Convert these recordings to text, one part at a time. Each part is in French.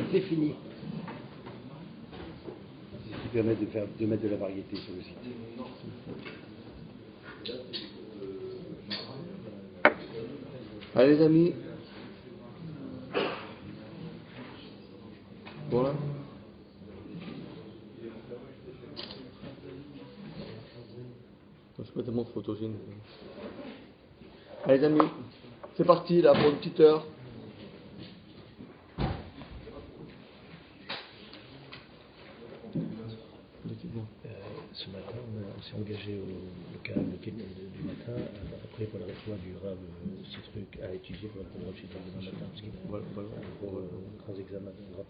C'est fini. C'est ce qui permet de mettre de la variété sur le site. Allez les amis. Voilà. Je suis pas tellement photogène. Allez les amis, c'est parti là pour une petite heure. Ce matin, on s'est engagé au local du matin, après pour la réforme du Rav, ce truc à étudier pour le chez demain matin, parce qu'il y a pour un grand examen demain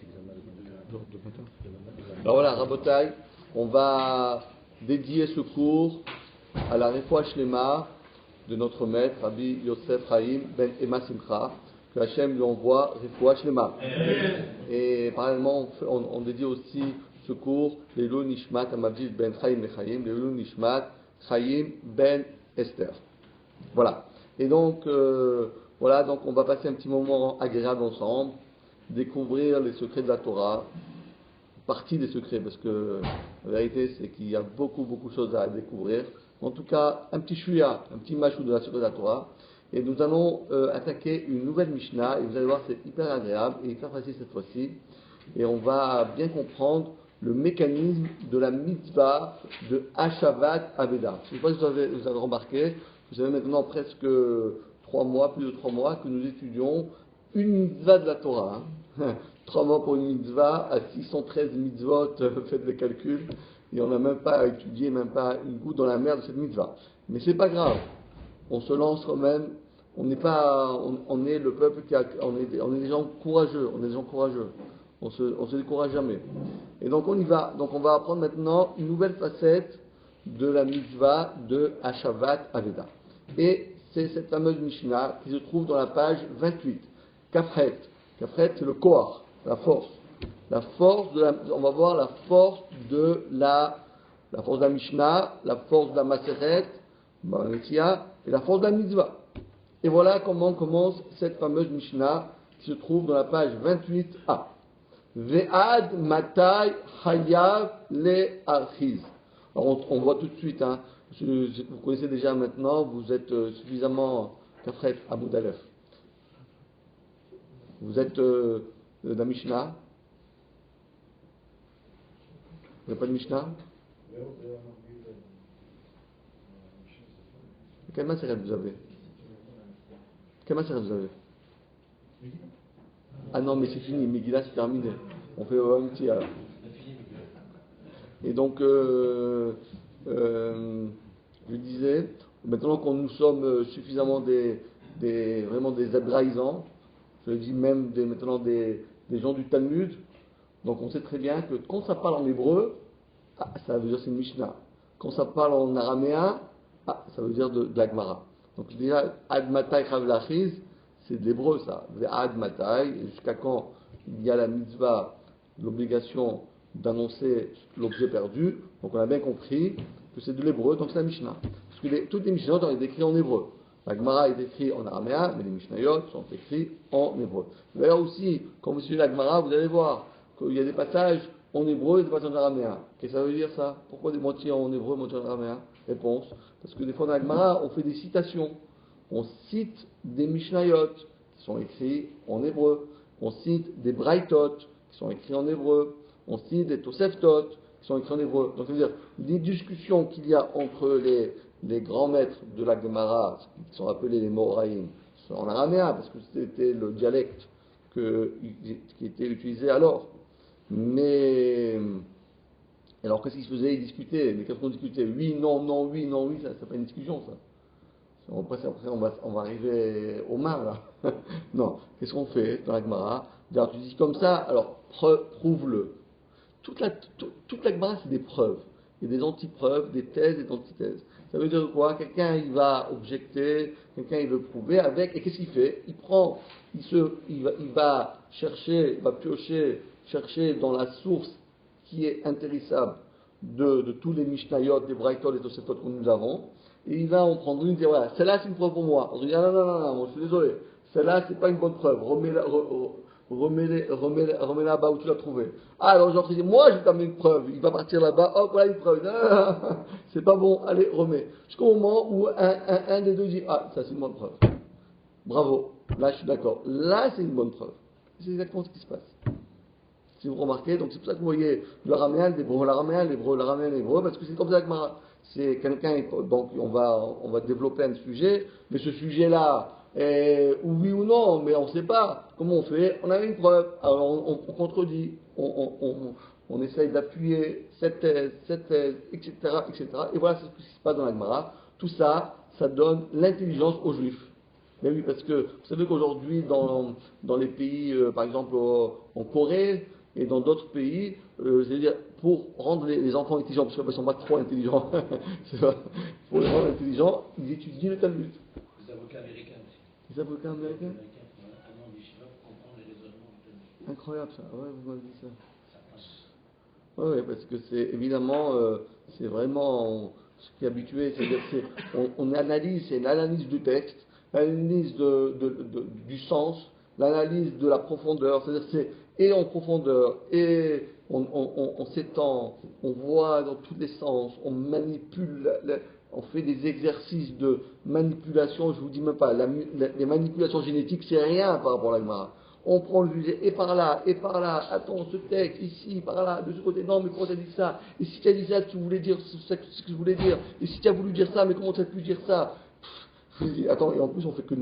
matin. Alors voilà, Rabotai, on va dédier ce cours à la Refoua Shlema de notre maître, Rabbi Yosef Chaim Ben Emma Simcha, que Hachem lui envoie Refoua Shlema. Et parallèlement, on dédie aussi ce cours, Leilou Nishmat Amabjid Ben Chaim Mechaim, Leilou Nishmat Chaim Ben Esther. Voilà. Et donc, donc on va passer un petit moment agréable ensemble, découvrir les secrets de la Torah, partie des secrets, parce que la vérité c'est qu'il y a beaucoup de choses à découvrir. En tout cas, un petit chouïa, un petit machou de la secret de la Torah. Et nous allons attaquer une nouvelle Mishnah, et vous allez voir, c'est hyper agréable et hyper facile cette fois-ci. Et on va bien comprendre le mécanisme de la mitzvah de Hashavat Aveda. Je ne sais pas si vous avez remarqué, vous avez maintenant presque 3 mois, plus de 3 mois, que nous étudions une mitzvah de la Torah. 3 mois pour une mitzvah, à 613 mitzvot, faites les calculs, et on n'a même pas étudié, même pas une goutte dans la mer de cette mitzvah. Mais c'est pas grave, on se lance quand même, on est le peuple on est des gens courageux, on se décourage jamais. Et donc on y va. Donc on va apprendre maintenant une nouvelle facette de la mitzvah de Hashavat Aveda. Et c'est cette fameuse Mishnah qui se trouve dans la page 28. Kafret. Kafret, c'est le koach, la force. On va voir la force de la force de la Mishnah, la force de la Maseret, et la force de la mitzvah. Et voilà comment commence cette fameuse Mishnah qui se trouve dans la page 28a. Ve'ad matai hayav le archiz. Alors on voit tout de suite, vous connaissez déjà maintenant, vous êtes suffisamment kafret à Boudalef. Vous êtes de la Mishnah. Vous n'avez pas de Mishnah? Quelle maseret vous avez? Ah non, mais c'est fini, Megillah c'est terminé. On fait un petit alors. Et donc, je disais, maintenant que nous sommes suffisamment vraiment des hébraïsants, je dis même maintenant des gens du Talmud, donc on sait très bien que quand ça parle en hébreu, ça veut dire c'est une Mishnah. Quand ça parle en araméen, ça veut dire de la Gemara. Donc déjà, Ad Matai Chav Lachiz, c'est de l'hébreu ça. Ad Matai, jusqu'à quand il y a la mitzvah, l'obligation d'annoncer l'objet perdu. Donc on a bien compris que c'est de l'hébreu, donc c'est la Mishnah. Parce que toutes les Mishnayot sont écrites en hébreu. La Gemara est écrite en araméen, mais les Mishnayot sont écrits en hébreu. D'ailleurs aussi, quand vous suivez la Gemara, vous allez voir qu'il y a des passages en hébreu et des passages en araméen. Qu'est-ce que ça veut dire ça? Pourquoi des moitiés en hébreu, moitié en araméen? Réponse. Parce que des fois dans la Gemara, on fait des citations. On cite des Mishnayot qui sont écrits en hébreu. On cite des Braithot qui sont écrits en hébreu. On cite des Toseftot qui sont écrits en hébreu. Donc, c'est-à-dire, les discussions qu'il y a entre les grands maîtres de la Gemara, qui sont appelés les Moraïm, sont en araméen, parce que c'était le dialecte qui était utilisé alors. Mais, alors qu'est-ce qu'ils se faisaient? Ils discutaient. Mais qu'est-ce qu'on discutait? Oui, non, non, oui, non, oui, ça c'est pas une discussion, ça. Après on va arriver au mar, là. Non, qu'est-ce qu'on fait dans la Gemara? Tu dis comme ça, alors prouve-le. Toute la Gemara, c'est des preuves. Il y a des antipreuves, des thèses et des antithèses. Ça veut dire quoi? Quelqu'un, il va objecter, quelqu'un, il veut prouver avec, et qu'est-ce qu'il fait? Il va chercher, il va piocher, chercher dans la source qui est intéressable de tous les Mishnayot, des Braithot, des Tosefot que nous avons, et il va en prendre une et dire, voilà, celle-là c'est une preuve pour moi. On se dit, non, moi je suis désolé, celle-là c'est pas une bonne preuve, remets là-bas où tu l'as trouvé. Ah, alors j'entre ici, moi je vais t'amener une preuve. Il va partir là-bas, hop, voilà une preuve. Ah, c'est pas bon, allez, remets. Jusqu'au moment où un des deux dit, ah, ça c'est une bonne preuve. Bravo, là je suis d'accord. Là c'est une bonne preuve. C'est exactement ce qui se passe. Si vous remarquez, donc c'est pour ça que vous voyez l'araméen, l'hébreu, l'hébreu, parce que c'est comme ça que c'est quelqu'un, donc on va développer un sujet, mais ce sujet-là, oui ou non, mais on ne sait pas. Comment on fait? On a une preuve, alors on contredit, on essaye d'appuyer cette thèse, etc., etc. Et voilà, c'est ce qui se passe dans la Gemara. Tout ça, ça donne l'intelligence aux Juifs. Mais oui, parce que vous savez qu'aujourd'hui, dans les pays, par exemple en Corée et dans d'autres pays, c'est-à-dire pour rendre les enfants intelligents, parce qu'ils ne sont pas trop intelligents, pour les rendre intelligents, ils étudient le Talmud. Les avocats américains aussi. Les avocats américains? Un an d'Yeshiva pour comprendre les raisonnements du Talmud. Incroyable ça, ouais, vous m'avez dit ça. Ça passe. Oui, parce que c'est évidemment, c'est vraiment ce qui est habitué, c'est-à-dire on analyse, c'est l'analyse du texte, l'analyse du sens, l'analyse de la profondeur, c'est-à-dire c'est et en profondeur, et on s'étend, on voit dans tous les sens, on manipule, on fait des exercices de manipulation, je vous dis même pas, les manipulations génétiques c'est rien par rapport à la Gemara. On prend le sujet et par là, attends, ce texte, ici, par là, de ce côté, non, mais comment tu as dit ça? Et si tu as dit ça, tu voulais dire ce que je voulais dire? Et si tu as voulu dire ça, mais comment tu as pu dire ça? Je vous dis, attends, et en plus, on fait que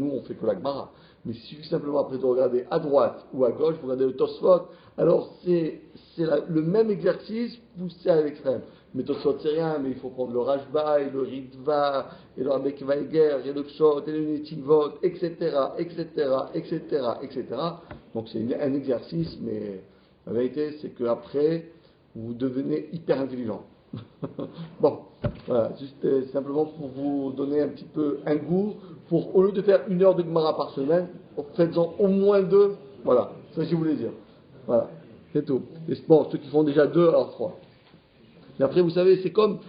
la Gemara. Mais il suffit simplement après de regarder à droite ou à gauche, vous regardez le Tosfot, alors c'est le même exercice poussé à l'extrême. Mais Tosfot c'est rien, mais il faut prendre le Rashba, et le Ritva, et le Rabbeik Weiger, et le Pshot, et le Netivot, etc., etc., etc., etc. Donc c'est un exercice, mais la vérité c'est qu'après, vous devenez hyper intelligent. Bon, voilà, juste simplement pour vous donner un petit peu un goût, au lieu de faire 1 heure de Gemara par semaine, faites-en au moins 2, voilà, c'est ce que je voulais dire. Voilà, c'est tout. Et bon, ceux qui font déjà 2, alors 3. Et après, vous savez, c'est comme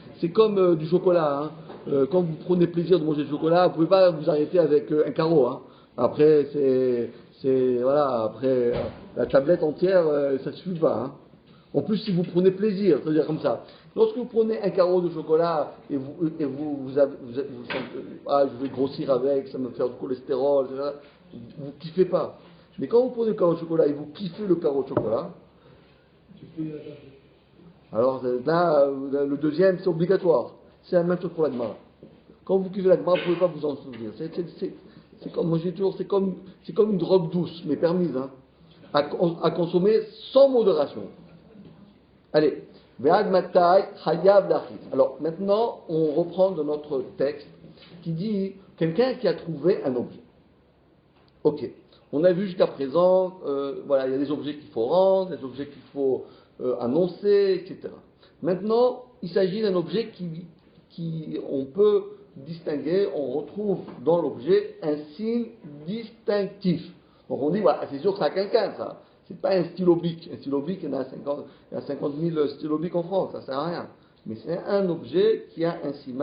du chocolat, hein. Quand vous prenez plaisir de manger du chocolat, vous pouvez pas vous arrêter avec un carreau, hein. Après, voilà, après, la tablette entière, ça suffit pas, hein. En plus, si vous prenez plaisir, c'est-à-dire comme ça. Lorsque vous prenez un carreau de chocolat et vous sentez, ah, je vais grossir avec, ça me fait du cholestérol, etc., vous ne kiffez pas. Mais quand vous prenez le carreau de chocolat et vous kiffez le carreau de chocolat, alors là, le deuxième, c'est obligatoire. C'est la même chose pour la Gemara. Quand vous kiffez la Gemara, vous ne pouvez pas vous en souvenir. C'est comme, moi j'ai toujours, c'est comme une drogue douce, mais permise, hein, à consommer sans modération. Allez, Ve'ad matai chayav lachis. Alors maintenant, on reprend de notre texte qui dit quelqu'un qui a trouvé un objet. Ok, on a vu jusqu'à présent, voilà, il y a des objets qu'il faut rendre, des objets qu'il faut annoncer, etc. Maintenant, il s'agit d'un objet qui on peut distinguer, on retrouve dans l'objet un signe distinctif. Donc on dit, voilà, c'est sûr que ça a quelqu'un, ça. C'est pas un stylo bic. Un stylo bic, il y a 50 000 stylo bic en France, ça sert à rien. Mais c'est un objet qui a un signe.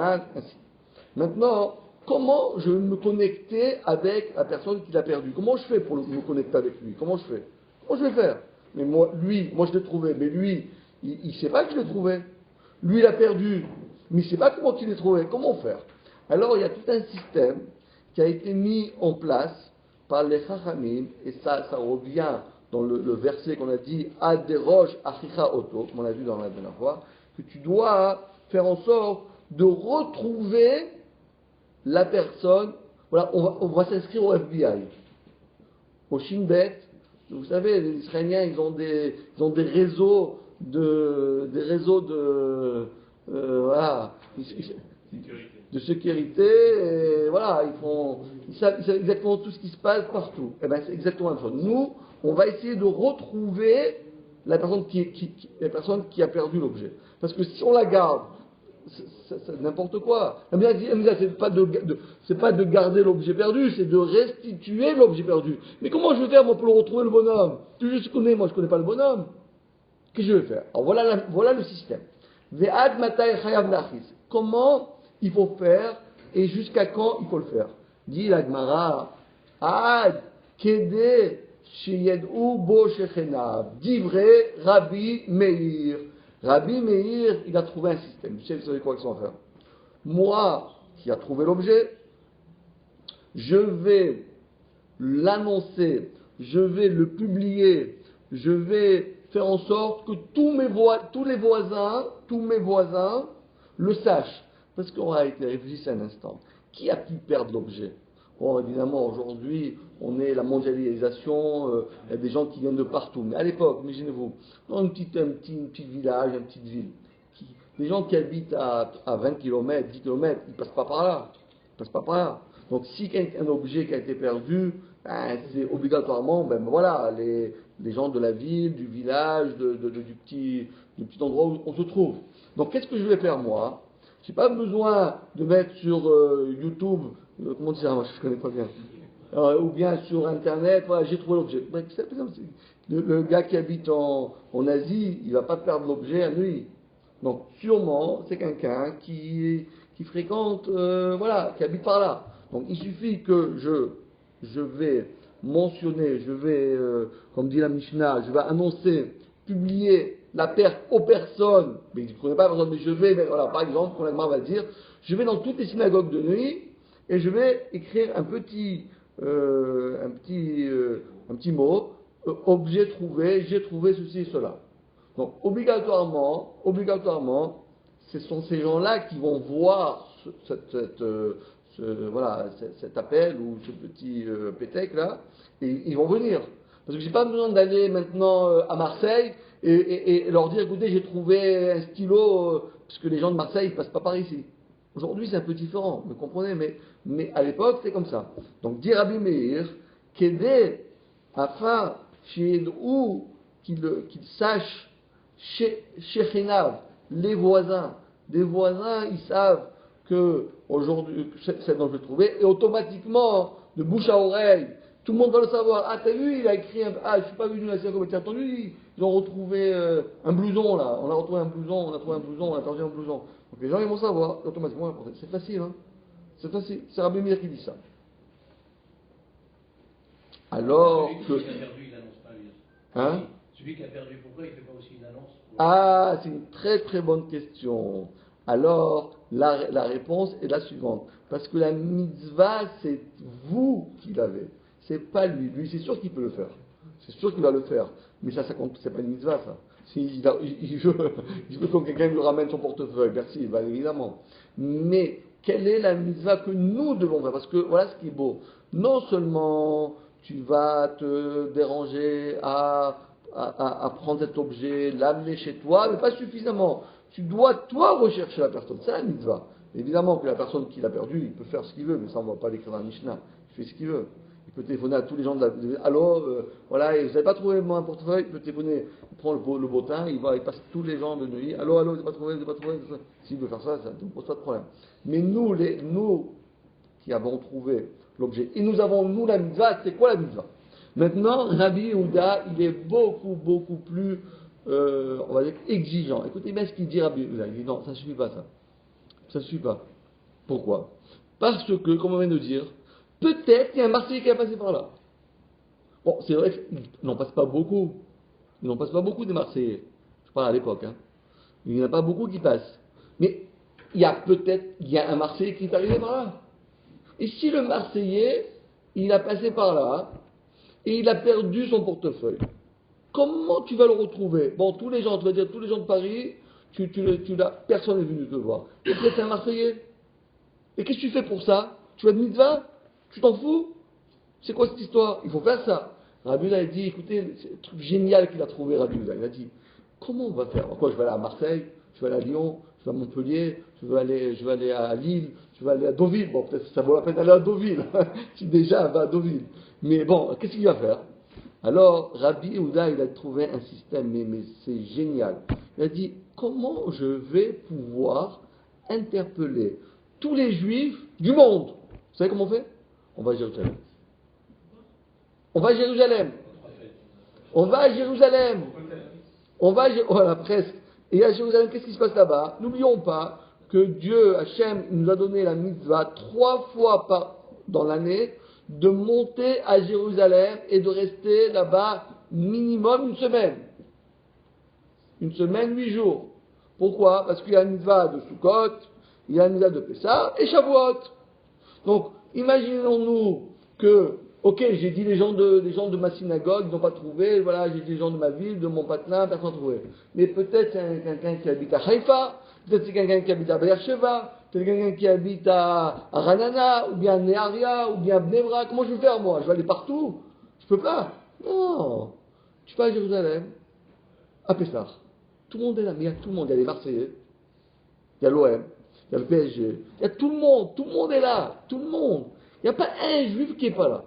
Maintenant, comment je vais me connecter avec la personne qui l'a perdu? Comment je fais pour me connecter avec lui? Comment je fais? Comment je vais faire? Mais moi je l'ai trouvé, mais lui, il ne sait pas que je l'ai trouvé. Lui, il a perdu, mais il ne sait pas comment il l'ai trouvé. Comment faire? Alors, il y a tout un système qui a été mis en place par les Chachamim, et ça revient dans le verset qu'on a dit Aderosh Achicha Oto, comme on a vu dans la dernière fois, que tu dois faire en sorte de retrouver la personne. Voilà, on va s'inscrire au FBI, au Shin Bet. Vous savez, les Israéliens, ils ont des réseaux voilà, de sécurité, et voilà, ils savent exactement tout ce qui se passe partout. Et bien, c'est exactement la même chose. Nous, on va essayer de retrouver la personne qui a perdu l'objet. Parce que si on la garde, c'est n'importe quoi. C'est pas de garder l'objet perdu, c'est de restituer l'objet perdu. Mais comment je vais faire, moi, pour le retrouver, le bonhomme? Je connais pas le bonhomme. Qu'est-ce que je vais faire? Alors voilà le système. Ve'ad matai chayav lachis. Comment il faut faire et jusqu'à quand il faut le faire? Dit la Gemara, ad kede Sheyed'u bo shechenav. Divrei Rabbi Meir. Rabbi Meir, il a trouvé un système. Vous savez quoi qu'ils vont faire. Moi, qui a trouvé l'objet, je vais l'annoncer, je vais le publier, je vais faire en sorte que tous mes voisins le sachent. Parce qu'on a été réfléchi un instant. Qui a pu perdre l'objet? Bon, évidemment, aujourd'hui, on est la mondialisation, il y a des gens qui viennent de partout. Mais à l'époque, imaginez-vous, dans un petit village, une petite ville, les gens qui habitent à 20 km, 10 km, ils ne passent pas par là. Ils passent pas par là. Donc, si un objet qui a été perdu, c'est obligatoirement, voilà, les gens de la ville, du village, du petit endroit où on se trouve. Donc, qu'est-ce que je vais faire, moi? Je n'ai pas besoin de mettre sur YouTube, comment dire, moi je ne connais pas bien, ou bien sur Internet, voilà, j'ai trouvé l'objet. Le gars qui habite en Asie, il ne va pas perdre l'objet à nuit. Donc, sûrement, c'est quelqu'un qui fréquente, voilà, qui habite par là. Donc, il suffit que je vais mentionner, comme dit la Mishnah, je vais annoncer, publier la perte aux personnes, mais il ne connaît pas personne, mais je vais, voilà, par exemple, quand l'Agma va dire, je vais dans toutes les synagogues de nuit et je vais écrire un petit mot, objet trouvé, j'ai trouvé ceci et cela. Donc, obligatoirement, ce sont ces gens-là qui vont voir cet appel ou ce petit pétec là, et ils vont venir. Parce que j'ai pas besoin d'aller maintenant à Marseille et leur dire, écoutez, j'ai trouvé un stylo, parce que les gens de Marseille ne passent pas par ici. Aujourd'hui, c'est un peu différent, vous comprenez, mais à l'époque, c'est comme ça. Donc, dire Rabbi Meir, qu'aider afin qu'il sache chez Chenav, les voisins, ils savent que aujourd'hui, c'est dont je vais trouver, et automatiquement, de bouche à oreille, tout le monde va le savoir. Ah, t'as vu, il a écrit je suis pas venu à la synagogue, t'as entendu, ils ont retrouvé un blouson là, on a trouvé un blouson, on a perdu un blouson. Donc les gens ils vont savoir, automatiquement, c'est facile, hein. C'est facile, c'est Rabbi Meir qui dit ça. Alors que. Celui qui a perdu, il n'annonce pas, lui. Hein? Celui qui a perdu, pourquoi il ne fait pas aussi une annonce? Ah, c'est une très très bonne question. Alors, la réponse est la suivante. Parce que la mitzvah, c'est vous qui l'avez. C'est pas lui. Lui, c'est sûr qu'il peut le faire. C'est sûr qu'il va le faire. Mais ça compte, c'est pas une mitzvah, ça. Il veut que quelqu'un lui ramène son portefeuille. Merci, bah, évidemment. Mais, quelle est la mitzvah que nous devons faire? Parce que, voilà ce qui est beau. Non seulement tu vas te déranger à prendre cet objet, l'amener chez toi, mais pas suffisamment. Tu dois, toi, rechercher la personne. C'est la mitzvah. Évidemment que la personne qui l'a perdu, il peut faire ce qu'il veut, mais ça, on ne va pas l'écrire dans la Mishnah. Il fait ce qu'il veut. Il peut téléphoner à tous les gens de la ville. Allô, voilà, et vous n'avez pas trouvé mon portefeuille, il peut téléphoner, il prend le bottin, il passe tous les gens de nuit. Allô, vous n'avez pas trouvé. S'il veut faire ça, ça ne pose pas de problème. Mais nous qui avons trouvé l'objet, et nous avons, la mitzvah, c'est quoi la mitzvah? Maintenant, Rabbi Yehuda, il est beaucoup plus, on va dire, exigeant. Écoutez bien ce qu'il dit Rabbi Yehuda. Il dit non, ça ne suffit pas ça. Ça ne suffit pas. Pourquoi? Parce que, comme on vient de dire, peut-être qu'il y a un Marseillais qui a passé par là. Bon, c'est vrai qu'ils n'en passent pas beaucoup. Ils n'en passent pas beaucoup des Marseillais. Je parle à l'époque. Hein. Il n'y en a pas beaucoup qui passent. Mais il y a un Marseillais qui est arrivé par là. Et si le Marseillais, il a passé par là, et il a perdu son portefeuille, comment tu vas le retrouver? Bon, tous les gens, tu vas dire, tous les gens de Paris, personne n'est venu te voir. Et peut-être c'est un Marseillais. Et qu'est-ce que tu fais pour ça? Tu vas de mitzvah? Tu t'en fous? C'est quoi cette histoire? Il faut faire ça. Rabbi Yehuda a dit, écoutez, c'est un truc génial qu'il a trouvé, Rabbi Yehuda. Il a dit, comment on va faire? Pourquoi je vais aller à Marseille, je vais aller à Lyon, je vais à Montpellier, je vais aller à Lille, je vais aller à Deauville. Bon, peut-être que ça vaut la peine d'aller à Deauville, si déjà elle va à Deauville. Mais bon, qu'est-ce qu'il va faire? Alors, Rabbi Yehuda, il a trouvé un système, mais c'est génial. Il a dit, comment je vais pouvoir interpeller tous les juifs du monde? Vous savez comment on fait? On va à Jérusalem. Voilà, presque. Et à Jérusalem, qu'est-ce qui se passe là-bas? N'oublions pas que Dieu, Hachem, nous a donné la mitzvah 3 fois dans l'année de monter à Jérusalem et de rester là-bas minimum une semaine. Une semaine, 8 jours. Pourquoi? Parce qu'il y a une mitzvah de Sukkot, il y a une mitzvah de Pessah et Shavuot. Donc, imaginons-nous que, ok, j'ai dit les gens de ma synagogue n'ont pas trouvé, voilà, j'ai dit les gens de ma ville, de mon patelin, personne n'a trouvé. Mais peut-être c'est quelqu'un qui habite à Haïfa, peut-être c'est quelqu'un qui habite à Beersheba, peut-être quelqu'un qui habite à Ranana, ou bien à Neharia, ou bien à Bnei Brak. Comment je vais faire, moi? Je vais aller partout? Je peux pas. Non. Tu vas à Jérusalem, à Pessah. Tout le monde est là, mais il y a tout le monde. Il y a les Marseillais, il y a l'OM, il y a le PSG, il y a tout le monde est là, tout le monde. Il n'y a pas un juif qui n'est pas là.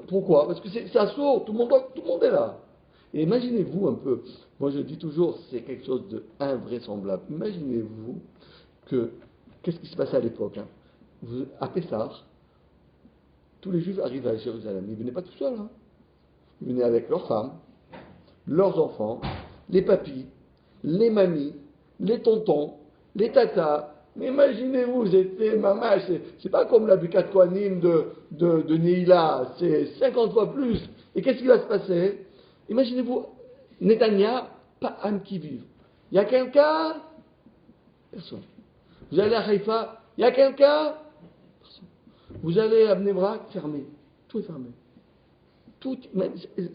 Pourquoi? Parce que ça sort, tout le monde est là. Et imaginez-vous un peu, moi je dis toujours, c'est quelque chose d'invraisemblable. Imaginez-vous qu'est-ce qui se passait à l'époque, hein? À Pessah, tous les juifs arrivent à Jérusalem. Ils ne venaient pas tout seuls, hein. Ils venaient avec leurs femmes, leurs enfants, les papis, les mamies, les tontons, les tatas. Mais imaginez-vous, c'était mamache, c'est pas comme la Birkat Kohanim de Neila, c'est 50 fois plus. Et qu'est-ce qui va se passer? Imaginez-vous, Netanya, pas âme qui vive. Il y a quelqu'un? Personne. Vous allez à Haïfa, il y a quelqu'un? Personne. Vous allez à Bnei Brak, fermé. Tout est fermé.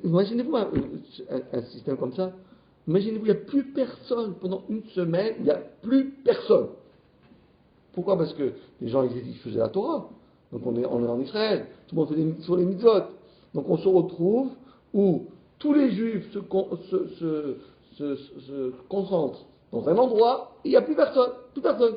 Imaginez-vous un système comme ça. Imaginez-vous, il n'y a plus personne. Pendant une semaine, il n'y a plus personne. Pourquoi? Parce que les gens, ils faisaient la Torah. Donc on est en Israël. Tout le monde fait sur les mitzvot. Donc on se retrouve où tous les juifs se concentrent dans un endroit et il n'y a plus personne. Plus personne.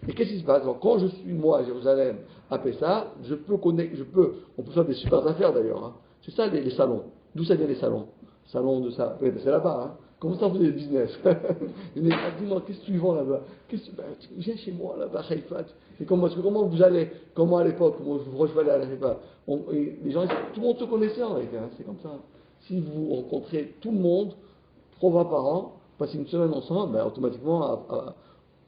Et qu'est-ce qui se passe? Alors, quand je suis, moi, à Jérusalem, à Pessah, on peut faire des super affaires d'ailleurs, hein. C'est ça les salons. D'où ça vient les salons? Salon de ça. Ouais, c'est là-bas, hein. Comment ça, vous avez des business? Dis-moi, qu'est-ce que tu vends là-bas? Viens chez moi, là-bas, à Haïfa. Et comment vous allez? Comment à l'époque? Comment je vais aller à Haïfa? Les gens, tout le monde se connaissait en réalité, hein. C'est comme ça. Si vous rencontrez tout le monde, 3 fois par an, passez une semaine ensemble, ben, automatiquement,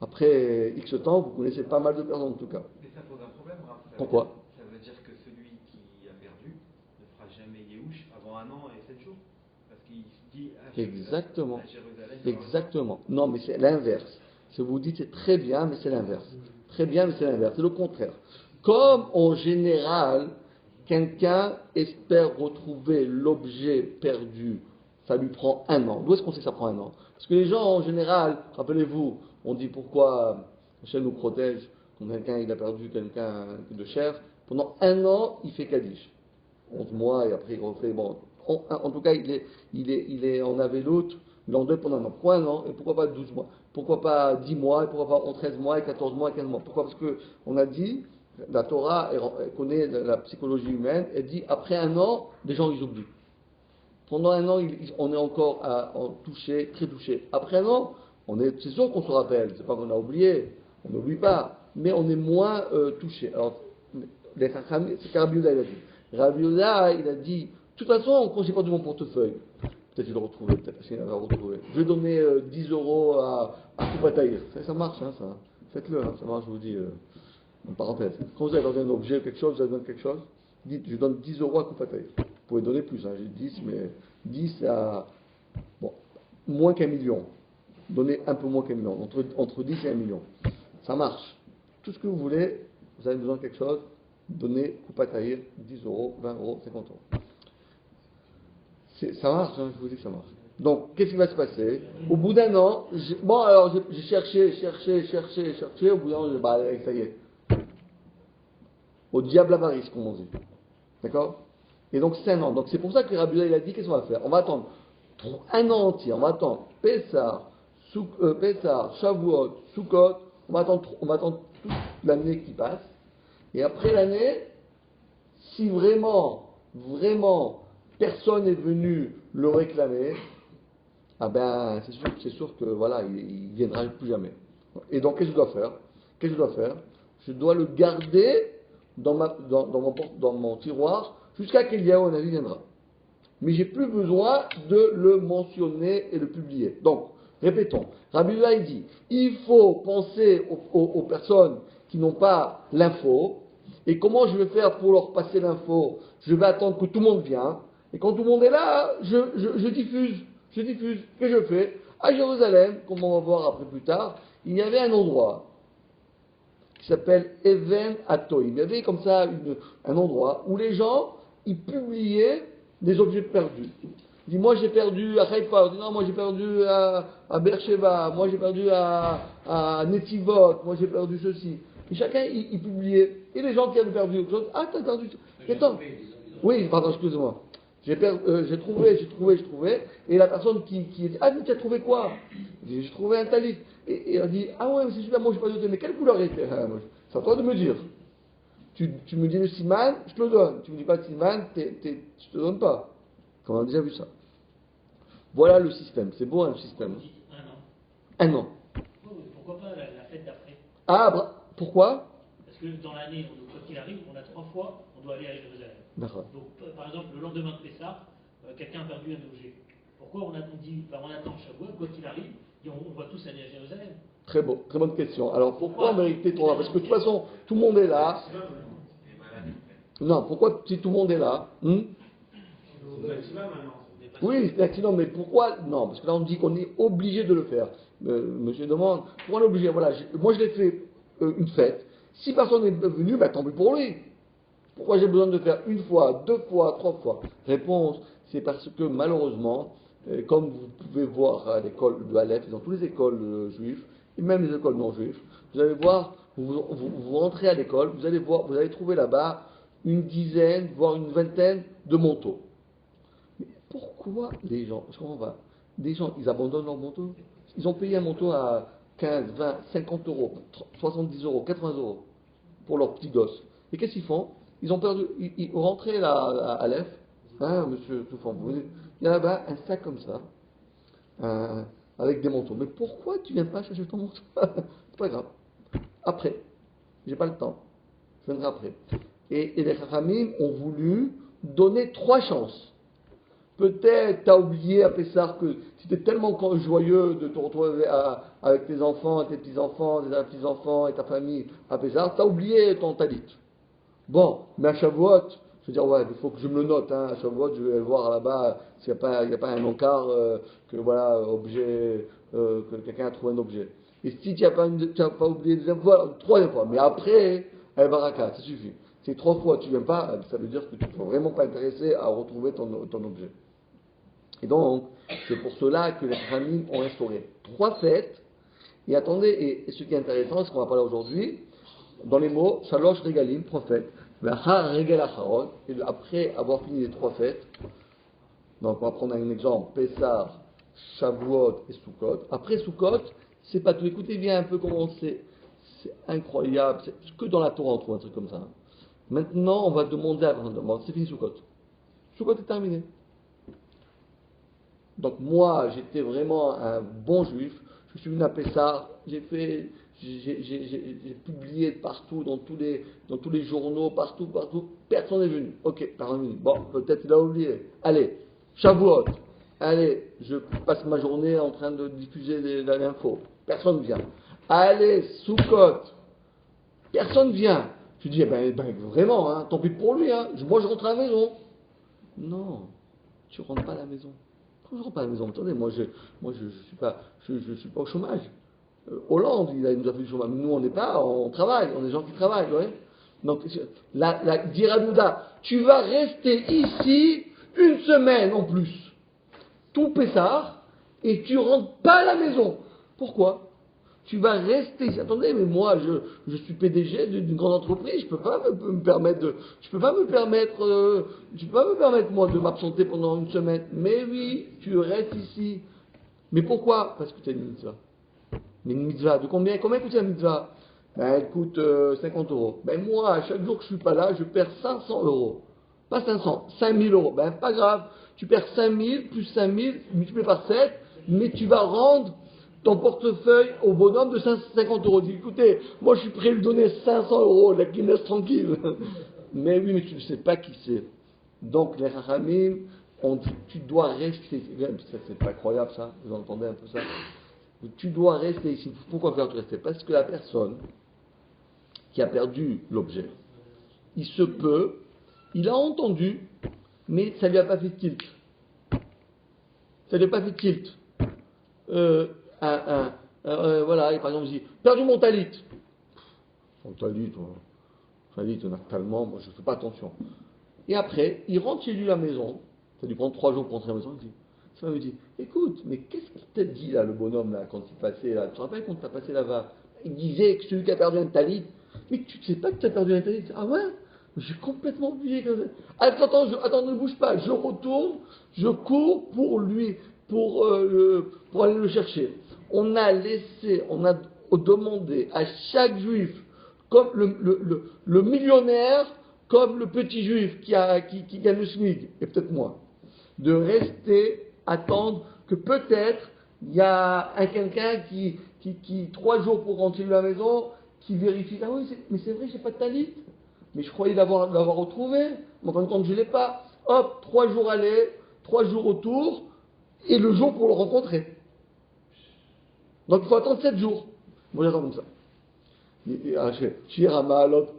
après X temps, vous connaissez pas mal de personnes en tout cas. Mais ça pose un problème, hein. Pourquoi? Ça veut dire que celui qui a perdu ne fera jamais Yehush avant 1 an et 7 jours. Parce qu'il se dit Exactement. à Jérusalem. Exactement. Non, mais c'est l'inverse. Ce que vous dites, c'est très bien, mais c'est l'inverse. Très bien, mais c'est l'inverse. C'est le contraire. Comme en général, quelqu'un espère retrouver l'objet perdu, ça lui prend 1 an. D'où est-ce qu'on sait que ça prend 1 an? Parce que les gens, en général, rappelez-vous, on dit pourquoi Hachem nous protège quand quelqu'un il a perdu quelqu'un de cher. Pendant 1 an, il fait Kaddish. 11 mois, et après il refait. Bon, en tout cas, il est en Avelout, il en deuil pendant 1 an. Pourquoi 1 an? Et pourquoi pas 12 mois? Pourquoi pas 10 mois? Et pourquoi pas 13 mois, et 14 mois, et 15 mois? Pourquoi? Parce qu'on a dit, la Torah elle connaît la psychologie humaine, elle dit après 1 an, les gens ils oublient. Pendant 1 an, on est encore touché, très touché. Après 1 an, c'est sûr qu'on se rappelle, c'est pas qu'on a oublié, on n'oublie pas, mais on est moins touché. Alors, c'est ce que Rabbi Yehuda il a dit. Rabbi Yehuda, il a dit, de toute façon, quand j'ai pas de mon portefeuille, peut-être qu'il le retrouvé, peut-être parce qu'il l'avait retrouvé. Je vais donner 10 euros à Koupataïr. Ça marche, hein, ça. Faites-le, hein, ça marche, je vous dis, en parenthèse. Quand vous avez dans un objet, quelque chose, vous avez besoin de quelque chose, dites, je donne 10 euros à Koupataïr. Vous pouvez donner plus, hein, j'ai 10, mais 10 à, bon, moins qu'1 million. Donnez un peu moins qu'1 million, entre 10 et 1 million. Ça marche. Tout ce que vous voulez, vous avez besoin de quelque chose, donnez Koupataïr 10 euros, 20 euros, 50 euros. Ça marche, hein, je vous dis que ça marche. Donc, qu'est-ce qui va se passer? Au bout d'1 an, j'ai cherché, au bout d'1 an, ça y est. Au diable avarice, comme on dit. D'accord? Et donc, c'est 1 an. Donc, c'est pour ça que Rabbi Yehuda, il a dit, qu'est-ce qu'on va faire? On va attendre 1 an entier, on va attendre Pessah, Shavuot, Sukkot, on va attendre toute l'année qui passe. Et après l'année, si vraiment, personne n'est venu le réclamer, ah ben, c'est sûr que voilà, il ne viendra plus jamais. Et donc, qu'est-ce que je dois faire? Je dois le garder dans mon tiroir jusqu'à qu'Eliyahu Hanavi viendra. Mais j'ai plus besoin de le mentionner et le publier. Donc, répétons. Rabbi Yehuda, il dit, il faut penser aux personnes qui n'ont pas l'info, Et comment je vais faire pour leur passer l'info? Je vais attendre que tout le monde vienne. Et quand tout le monde est là, je diffuse. Je diffuse. Que je fais? À Jérusalem, comme on va voir après plus tard, il y avait un endroit qui s'appelle Even Atoim. Il y avait comme ça un endroit où les gens, ils publiaient des objets perdus. Il dit, moi j'ai perdu à Haïfa, non, moi j'ai perdu à Beersheba, moi j'ai perdu à Netivot, moi j'ai perdu ceci. Et chacun, il publiait. Et les gens qui avaient perdu autre chose, ah, t'as perdu. Attends. Oui, pardon, excuse-moi. J'ai trouvé. Et la personne qui dit, ah, mais tu as trouvé quoi? J'ai trouvé un talit. Et elle dit, ah ouais, mais c'est super, moi j'ai pas noté, mais quelle couleur était? C'est à toi de me dire. Tu me dis le siman, je te le donne. Tu me dis pas le siman, je te donne pas. On a déjà vu ça. Voilà le système. C'est beau, hein, le système. Un an. Pourquoi pas la fête d'après? Ah, pourquoi? Parce que dans l'année, quoi qu'il arrive, on a 3 fois, on doit aller à Jérusalem. D'accord. Donc, par exemple, le lendemain de Pessah, quelqu'un a perdu un objet. Pourquoi on attend Shavuot, quoi qu'il arrive, et on va tous aller à Jérusalem? Très beau, très bonne question. Alors pourquoi mériter 3? Parce que de toute façon, tout le monde est là. Non, pourquoi si tout le monde est là? Oui, c'est l'accident, mais pourquoi? Non, parce que là on dit qu'on est obligé de le faire. Monsieur demande, pourquoi on est obligé? Voilà, moi je l'ai fait une fête. Si personne n'est venu, tant pis pour lui. Pourquoi j'ai besoin de faire une fois, 2 fois, 3 fois? Réponse, c'est parce que malheureusement, comme vous pouvez voir à l'école de Aleph, dans toutes les écoles juives, et même les écoles non juives, vous allez voir, vous rentrez à l'école, vous allez trouver là-bas une dizaine, voire une vingtaine de manteaux. Mais pourquoi les gens, je comprends pas, des gens, ils abandonnent leur manteau? Ils ont payé un manteau à 15, 20, 50 euros, 70 euros, 80 euros pour leurs petits gosses. Et qu'est-ce qu'ils font? Ils ont perdu, ils rentraient là à Aleph, hein, monsieur Toufan, il y a là-bas un sac comme ça, avec des manteaux. Mais pourquoi tu viens pas chercher ton manteau? C'est pas grave. Après, j'ai pas le temps. Je viendrai après. Et les Chachamim ont voulu donner 3 chances. Peut-être tu as oublié à Pessah que tu étais tellement joyeux de te retrouver avec tes enfants, tes petits-enfants, tes petits-enfants et ta famille à Pessah, tu as oublié ton talit. Bon, mais à Shavuot, je veux dire, ouais, il faut que je me le note, hein, à Shavuot, je vais voir là-bas s'il n'y a pas un encart, que voilà, objet, que quelqu'un a trouvé un objet. Et si tu n'as pas oublié deuxième fois, 3e fois, mais après, baraka, ça suffit. Si 3 fois tu ne viens pas, ça veut dire que tu ne es vraiment pas intéressé à retrouver ton objet. Et donc, c'est pour cela que les Khamim ont instauré 3 fêtes. Et attendez, et ce qui est intéressant, ce qu'on va parler aujourd'hui, dans les mots, Shalosh Regalim, 3 fêtes, Regal Acharon, et après avoir fini les 3 fêtes, donc on va prendre un exemple, Pessah, Shavuot et Sukkot. Après Sukkot, c'est pas tout. Écoutez bien un peu comment c'est incroyable, c'est que dans la Torah on trouve un truc comme ça. Maintenant, on va demander à bon, c'est fini Sukkot. Sukkot est terminé. Donc moi, j'étais vraiment un bon juif. Je suis venu à Pessah, j'ai publié partout, dans tous les journaux, partout. Personne n'est venu. Ok, personne n'est venu. Bon, peut-être il a oublié. Allez, Shavuot. Allez, je passe ma journée en train de diffuser l'info. Personne ne vient. Allez, Sukkot. Personne ne vient. Tu dis, vraiment, hein, tant pis pour lui, hein. Moi je rentre à la maison. Non, tu rentres pas à la maison. Quand je rentre pas à la maison, attendez, moi je suis pas au chômage. Hollande, nous a fait du chômage. Nous on n'est pas, on travaille, on est des gens qui travaillent, ouais. Donc, dire à Douda, tu vas rester ici 1 semaine en plus. Tout Pessah, et tu rentres pas à la maison. Pourquoi? Tu vas rester ici. Attendez, mais moi, je suis PDG d'une grande entreprise, je peux pas me permettre moi de m'absenter pendant 1 semaine. Mais oui, tu restes ici. Mais pourquoi? Parce que tu as une mitzvah. Mais une mitzvah, de combien coûte la mitzvah? Elle coûte 50 euros. Moi, à chaque jour que je suis pas là, je perds 500 euros. Pas 500, 5000 euros. Pas grave. Tu perds 5000 plus 5000 multiplié par 7, mais tu vas rendre ton portefeuille au bonhomme de 50 euros. Dis, écoutez, moi je suis prêt à lui donner 500 euros, la qu'il laisse tranquille. Mais oui, mais tu ne sais pas qui c'est. Donc les Chachamim ont dit, tu dois rester. C'est pas incroyable ça, vous entendez un peu ça? Tu dois rester ici. Pourquoi faire rester? Parce que la personne qui a perdu l'objet, il se peut, il a entendu, mais ça lui a pas fait tilt. Ça lui a pas fait tilt. Voilà, et par exemple, il dit, perdu mon talit. Mon talit, on a tellement, moi je fais pas attention. Et après, il rentre chez lui à la maison, ça lui prend 3 jours pour rentrer à la maison, il dit, ça me dit, écoute, mais qu'est-ce qu'il t'a dit là, le bonhomme là, quand il passait là, tu te rappelles quand tu as passé là-bas, il disait que celui qui a perdu un talit, mais tu ne sais pas que tu as perdu un talit. Ah ouais? J'ai complètement oublié. Attends, ne bouge pas, je retourne, je cours pour lui, pour aller le chercher. On a demandé à chaque juif, comme le millionnaire, comme le petit juif qui gagne le SMIC, et peut-être moi, de rester, attendre que peut-être il y a quelqu'un qui 3 jours pour rentrer à la maison, qui vérifie, ah oui, mais c'est vrai, j'ai pas de talit, mais je croyais l'avoir retrouvé, mais en fin de compte je l'ai pas. Hop, 3 jours aller, 3 jours retour, et le jour pour le rencontrer. Donc il faut attendre 7 jours. Moi j'attends comme ça.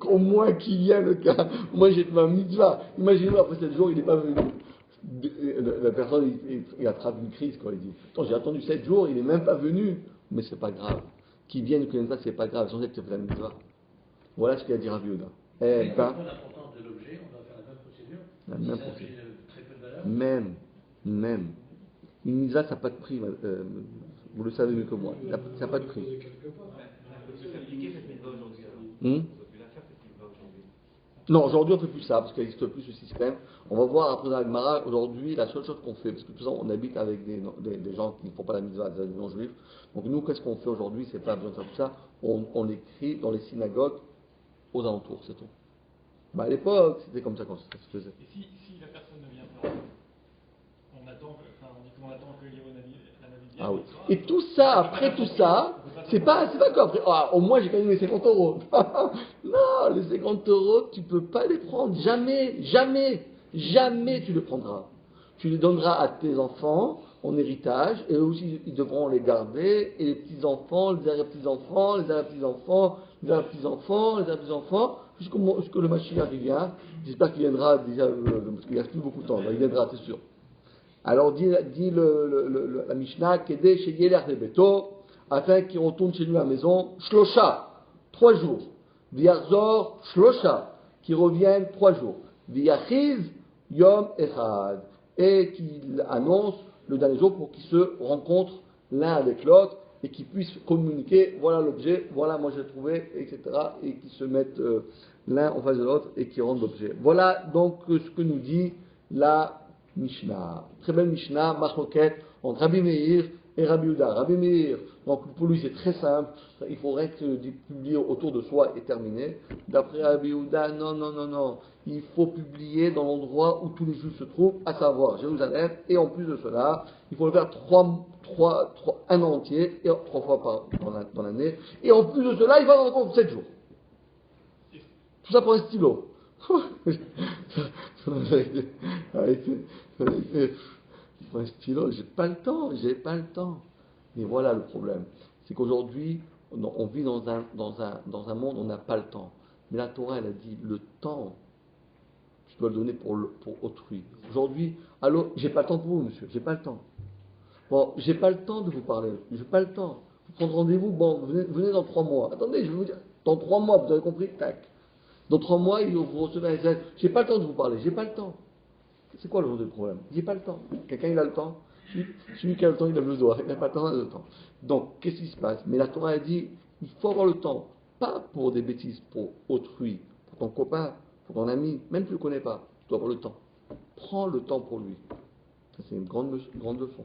Au moins qu'il y a le cas, moi j'ai fait ma mitzvah. Imaginez-moi, après 7 jours, il n'est pas venu. La personne, il attrape une crise, quoi. Il dit, attends, j'ai attendu 7 jours, il n'est même pas venu. Mais c'est pas grave. Qu'il vienne ou qu'il ne vienne pas, c'est pas grave. J'en sais que tu fais la mitzvah. Voilà ce qu'il a dit Rabbi Yehuda. L'importance de l'objet, on doit faire la même procédure. La même procédure. Très peu de valeur. Même. Une mitzvah, ça n'a pas de prix. Vous le savez mieux que moi. Ça n'a pas de prix. On peut s'appliquer cette mitzvah aujourd'hui alors. Hmm? On peut la faire cette mitzvah aujourd'hui. Non, aujourd'hui on ne fait plus ça, parce qu'il n'existe plus ce système. On va voir après dans la Gemara, aujourd'hui, la seule chose qu'on fait, parce que tout ça, on habite avec des gens qui ne font pas la mitzvah, des non-juifs. Donc nous, qu'est-ce qu'on fait aujourd'hui? C'est pas besoin de faire tout ça. On écrit dans les synagogues aux alentours, c'est tout. Bah, à l'époque, c'était comme ça qu'on se faisait. Et si la personne ne vient pas, on dit qu'on attend que la Navi vienne. Ah oui. Et tout ça, après tout ça, c'est pas qu'après, au moins j'ai gagné mes 50 euros. Non, les 50 euros, tu peux pas les prendre. Jamais tu les prendras. Tu les donneras à tes enfants en héritage, et eux aussi ils devront les garder, et les petits-enfants, les arrière-petits-enfants, les arrière-petits-enfants, les arrière-petits-enfants, les arrière-petits-enfants, jusqu'au le Mashiach il vient. J'espère qu'il viendra déjà, parce qu'il reste plus beaucoup de temps, il viendra, c'est sûr. Alors dit la Mishnah, Kedé chez Yeler de Beto, afin qu'il retourne chez lui à la maison, Shlosha, 3 jours. Viarzor, Shlosha, qui revienne 3 jours. Viachiz, Yom Echad, et qu'il annonce le dernier jour pour qu'ils se rencontrent l'un avec l'autre et qu'ils puissent communiquer, voilà l'objet, voilà moi j'ai trouvé, etc. Et qu'ils se mettent l'un en face de l'autre et qu'ils rendent l'objet. Voilà donc ce que nous dit la Mishnah. Très belle Mishnah, Machloket, entre Rabbi Meir et Rabbi Yehuda. Rabbi Meir, donc pour lui c'est très simple, il faudrait que publier autour de soi et terminer. D'après Rabbi Yehuda, non, il faut publier dans l'endroit où tous les juifs se trouvent, à savoir Jérusalem, et en plus de cela, il faut le faire un an entier, et 3 fois dans l'année, et en plus de cela, il va en compte 7 jours. Tout ça pour un stylo. Pour un stylo, j'ai pas le temps. Mais voilà le problème. C'est qu'aujourd'hui, on vit dans un monde où on n'a pas le temps. Mais la Torah, elle a dit, le temps, tu dois le donner pour autrui. Aujourd'hui, allô, j'ai pas le temps pour vous, monsieur, j'ai pas le temps. Bon, j'ai pas le temps de vous parler, j'ai pas le temps. Vous prendre rendez-vous, bon, venez dans 3 mois. Attendez, je vais vous dire, dans 3 mois, vous avez compris, tac. Dans 3 mois, vous recevez un SMS. J'ai pas le temps de vous parler, j'ai pas le temps. C'est quoi le jour du problème? J'ai pas le temps. Quelqu'un, il a le temps? Celui qui a le temps, il a besoin. Il n'a pas le temps, il a le temps. Donc, qu'est-ce qui se passe? Mais la Torah a dit, il faut avoir le temps. Pas pour des bêtises, pour autrui, pour ton copain, pour ton ami, même si tu ne le connais pas. Tu dois avoir le temps. Prends le temps pour lui. Ça, c'est une grande leçon.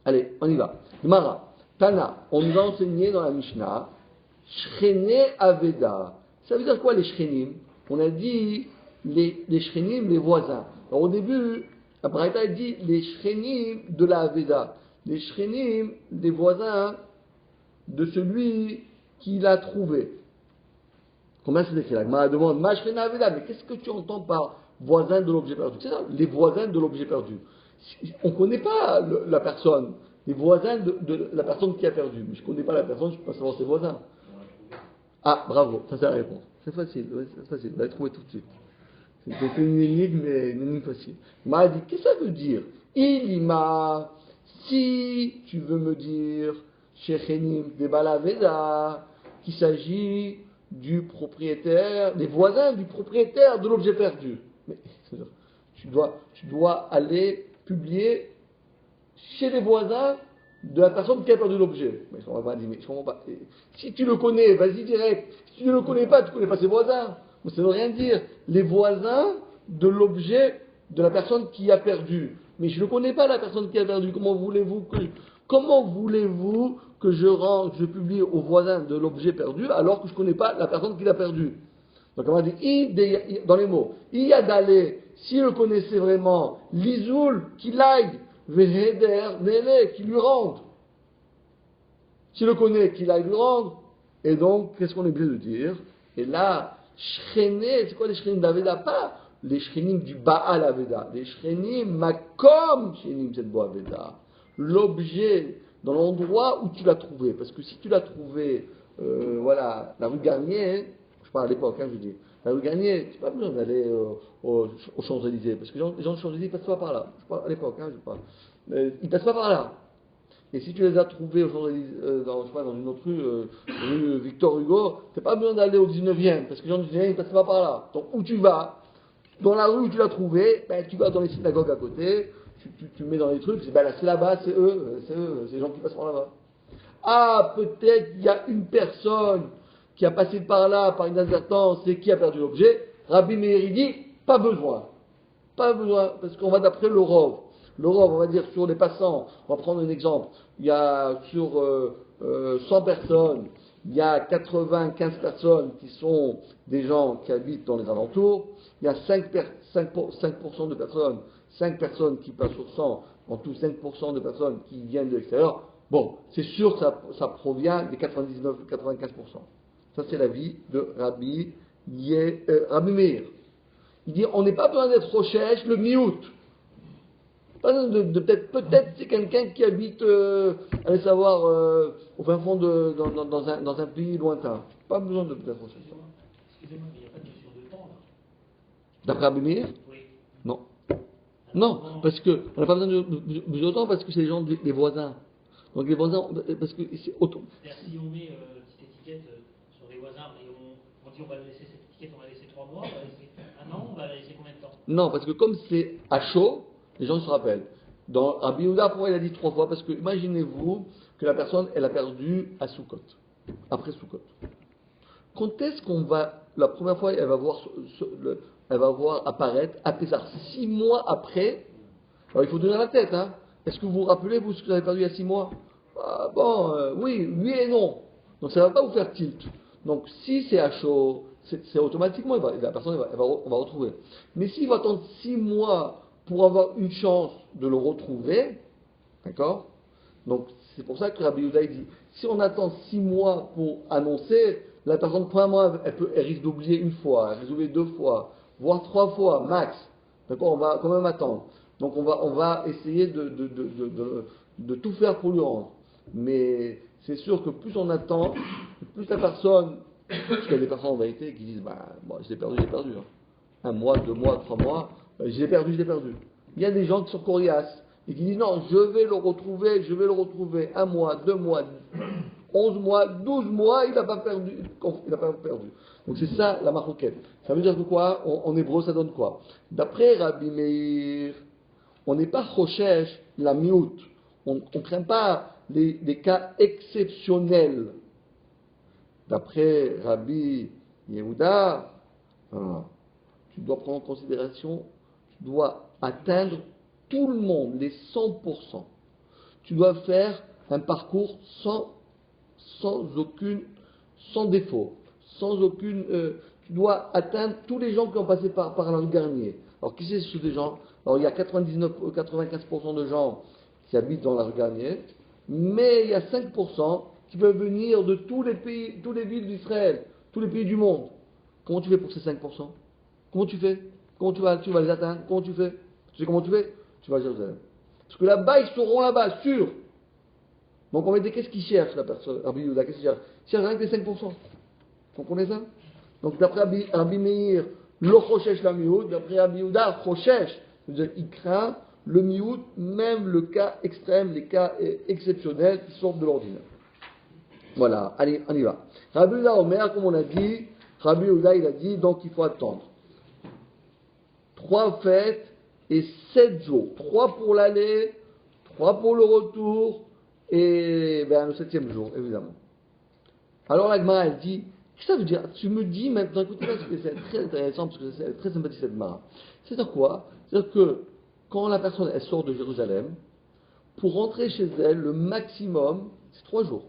Allez, on y va. Gemara, Tana, on nous a enseigné dans la Mishnah, Shrene Aveda. Ça veut dire quoi les Shrenim? On a dit les Shrenim, les voisins. Alors au début, la Braïta dit les Shrenim de la Aveda. Les Shrenim, les voisins de celui qui l'a trouvé. Combien c'est écrit là? Ma demande, Ma Shrena Aveda, mais qu'est-ce que tu entends par voisin de l'objet perdu? C'est ça, les voisins de l'objet perdu. On ne connaît pas la personne, les voisins de la personne qui a perdu. Mais je ne connais pas la personne, je ne peux pas savoir ses voisins. Ah, bravo, ça c'est la réponse. C'est facile, ouais, c'est facile. Vous l'avez trouvé tout de suite. C'était une énigme, mais une énigme facile. Il m'a dit, qu'est-ce que ça veut dire? Ilima, si tu veux me dire, Shechenim de Balaveda, qu'il s'agit du propriétaire, des voisins du propriétaire de l'objet perdu. Mais tu dois aller publier chez les voisins de la personne qui a perdu l'objet. Mais on va pas dire, mais je comprends pas. Si tu le connais, vas-y direct. Si tu ne le connais pas, tu ne connais pas ses voisins. Mais ça ne veut rien dire. Les voisins de l'objet de la personne qui a perdu. Mais je ne connais pas la personne qui a perdu. Comment voulez-vous que je publie aux voisins de l'objet perdu alors que je ne connais pas la personne qui l'a perdu? Donc on va dire, dans les mots, il y a d'aller, s'il le connaissait vraiment, l'isoul, qu'il aille, veheder, nele, qu'il lui rende. S'il le connaît, qu'il aille lui rendre. Et donc, qu'est-ce qu'on est obligé de dire? Et là, shrené, c'est quoi les shrenim d'Aveda? Pas les shrenim du Baal Aveda. Les shrenim, makom shrenim, c'est le beau Aveda. L'objet, dans l'endroit où tu l'as trouvé. Parce que si tu l'as trouvé, voilà, la rue Garnier, je parle à l'époque, je dis, la rue Garnier, tu n'as pas besoin d'aller aux Champs-Élysées. Parce que les gens de Champs-Élysées, ils ne passent pas par là. Je parle à l'époque, je parle. Ils ne passent pas par là. Et si tu les as trouvés dans une autre rue Victor Hugo, tu n'as pas besoin d'aller au 19e, parce que les gens du 19e, ils ne passent pas par là. Donc où tu vas, dans la rue où tu l'as trouvé, ben, tu vas dans les synagogues à côté, tu mets dans les trucs, ben, là, c'est là-bas, c'est eux, c'est les gens qui passent par là-bas. Ah, peut-être il y a une personne qui a passé par là, par inadvertance, et qui a perdu l'objet. Rabbi Meir dit, pas besoin. Pas besoin, parce qu'on va d'après le Rov. Le Rov, on va dire sur les passants, on va prendre un exemple. Il y a sur 100 personnes, il y a 95 personnes qui sont des gens qui habitent dans les alentours. Il y a 5% de personnes, 5 personnes qui passent sur 100, en tout 5% de personnes qui viennent de l'extérieur. Bon, c'est sûr que ça provient des 95%. Ça, c'est l'avis de Rabbi Meir. Il dit, on n'est pas besoin d'être rochèche, le mi-août. Peut-être c'est quelqu'un qui habite, allez savoir, au fin fond dans un pays lointain. Pas besoin d'être rochèche. Excusez-moi, mais il n'y a pas de notion de temps là. D'après Rabbi Meir? Oui. Non. Non, parce que on n'a pas besoin de temps parce que c'est les gens des voisins. Donc les voisins, parce que c'est auto. C'est-à-dire si on met une petite étiquette sur les voisins et on dit on va laisser cette étiquette, on va laisser 3 mois, on va laisser 1 an, on va laisser combien de temps? Non, parce que comme c'est à chaud, les gens se rappellent. Dans Rabbi Yehuda, pourquoi il a dit 3 fois? Parce que imaginez-vous que la personne, elle a perdu à Sukkot, après Sukkot. Quand est-ce qu'on va, la première fois, elle va voir apparaître à Pessah, 6 mois après. Alors il faut donner la tête, hein. Est-ce que vous vous rappelez, vous, ce que vous avez perdu il y a 6 mois? Oui et non. Donc ça ne va pas vous faire tilt. Donc si c'est à chaud, c'est automatiquement, la personne, on va retrouver. Mais s'il va attendre 6 mois pour avoir une chance de le retrouver, d'accord? Donc c'est pour ça que Rabbi Yehuda dit, si on attend 6 mois pour annoncer, la personne, premièrement, elle risque d'oublier une fois, elle risque d'oublier 2 fois, voire 3 fois, max. D'accord? On va quand même attendre. Donc on va essayer de tout faire pour lui rendre. Mais c'est sûr que plus on attend, plus la personne, parce qu'il y a des personnes en vérité qui disent, je l'ai perdu. Hein. 1 mois, 2 mois, 3 mois, je l'ai perdu. Il y a des gens qui sont coriaces et qui disent, non, je vais le retrouver 1 mois, 2 mois, 11 mois, 12 mois, il n'a pas perdu. Donc c'est ça la marocaine. Ça veut dire que quoi? En hébreu, ça donne quoi? D'après Rabbi Meir, on n'est pas chochesh la miout. On ne craint pas les cas exceptionnels. D'après Rabbi Yehuda, tu dois prendre en considération, tu dois atteindre tout le monde, les 100%. Tu dois faire un parcours sans défaut, tu dois atteindre tous les gens qui ont passé par la rue Garnier. Alors qui c'est ce des gens? Alors il y a 95% de gens qui habitent dans la rue Garnier, mais il y a 5% qui peuvent venir de tous les pays, toutes les villes d'Israël, tous les pays du monde. Comment tu fais pour ces 5%? Comment tu fais? Comment tu vas les atteindre? Comment tu fais? Tu sais comment tu fais? Tu vas à Jérusalem. Parce que là-bas, ils seront là-bas, sûr. Donc on va dire, qu'est-ce qu'ils cherchent la personne? Rabbi Yehuda, qu'est-ce qu'ils cherchent? Ils cherchent rien que les 5%. Vous comprenez ça? Donc d'après Rabbi Meir, lo choshesh la miout, d'après Rabbi Yehuda, choshesh, c'est-à-dire il craint le miout, même le cas extrême, les cas exceptionnels qui sortent de l'ordinaire. Voilà, allez, on y va. Rabbi Yehuda Omer, comme on a dit, Rabbi Yehuda il a dit, donc il faut attendre 3 fêtes et 7 jours. 3 pour l'aller, 3 pour le retour, et le 7e jour, évidemment. Alors la Gemara, elle dit, qu'est-ce que ça veut dire? Tu me dis maintenant, écoutez, parce que c'est très intéressant, parce que c'est très sympathique cette Gemara. C'est-à-dire quoi? C'est-à-dire que quand la personne, elle sort de Jérusalem, pour rentrer chez elle, le maximum, c'est 3 jours.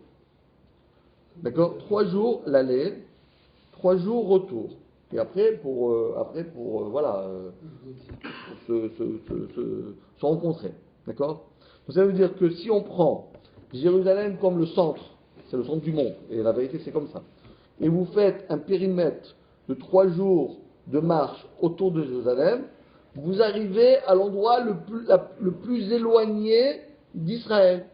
D'accord? 3 jours l'aller, 3 jours retour. Et après, pour se rencontrer. D'accord? Donc ça veut dire que si on prend Jérusalem comme le centre, c'est le centre du monde, et la vérité c'est comme ça, et vous faites un périmètre de 3 jours de marche autour de Jérusalem, vous arrivez à l'endroit le plus éloigné d'Israël.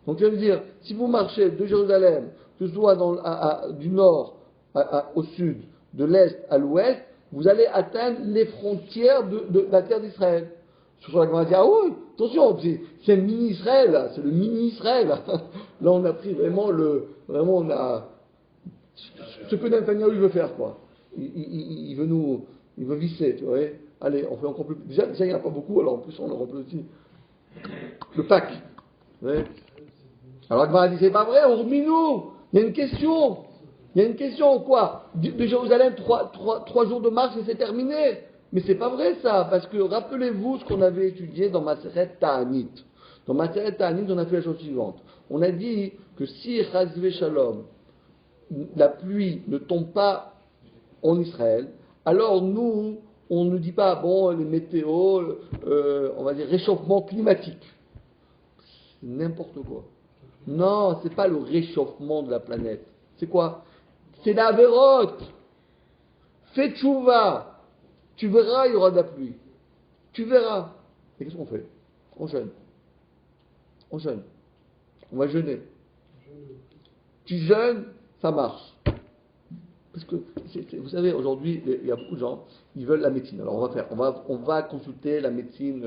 Donc ça veut dire, si vous marchez de Jérusalem, que ce soit du nord au sud, de l'est à l'ouest, vous allez atteindre les frontières de la terre d'Israël. Sur la Gemara dit, ah oui, attention, c'est mini-Israël, là, c'est le mini-Israël. Là, on a pris vraiment on a ce que Netanyahu veut faire, quoi. Il veut visser, tu vois. Allez, on fait encore plus. Déjà, il n'y en a pas beaucoup, alors en plus, on en peut aussi. Le Pâques. Alors, la Gemara dit, c'est pas vrai, on remet nous. Il y a une question. Quoi? De Jérusalem, 3 jours de marche et c'est terminé. Mais c'est pas vrai ça, parce que rappelez-vous ce qu'on avait étudié dans Maseret Ta'anit. Dans Maseret Ta'anit, on a fait la chose suivante. On a dit que si Chazvé Shalom, la pluie ne tombe pas en Israël, alors nous, on ne dit pas, bon, les météos, on va dire réchauffement climatique. C'est n'importe quoi. Non, c'est pas le réchauffement de la planète. C'est quoi? C'est la vérote. Fais tchouva. Tu verras, il y aura de la pluie. Tu verras. Et qu'est-ce qu'on fait? On jeûne. On va jeûner. Tu jeûnes, ça marche. Parce que, vous savez, aujourd'hui, il y a beaucoup de gens, ils veulent la médecine. Alors on va consulter la médecine,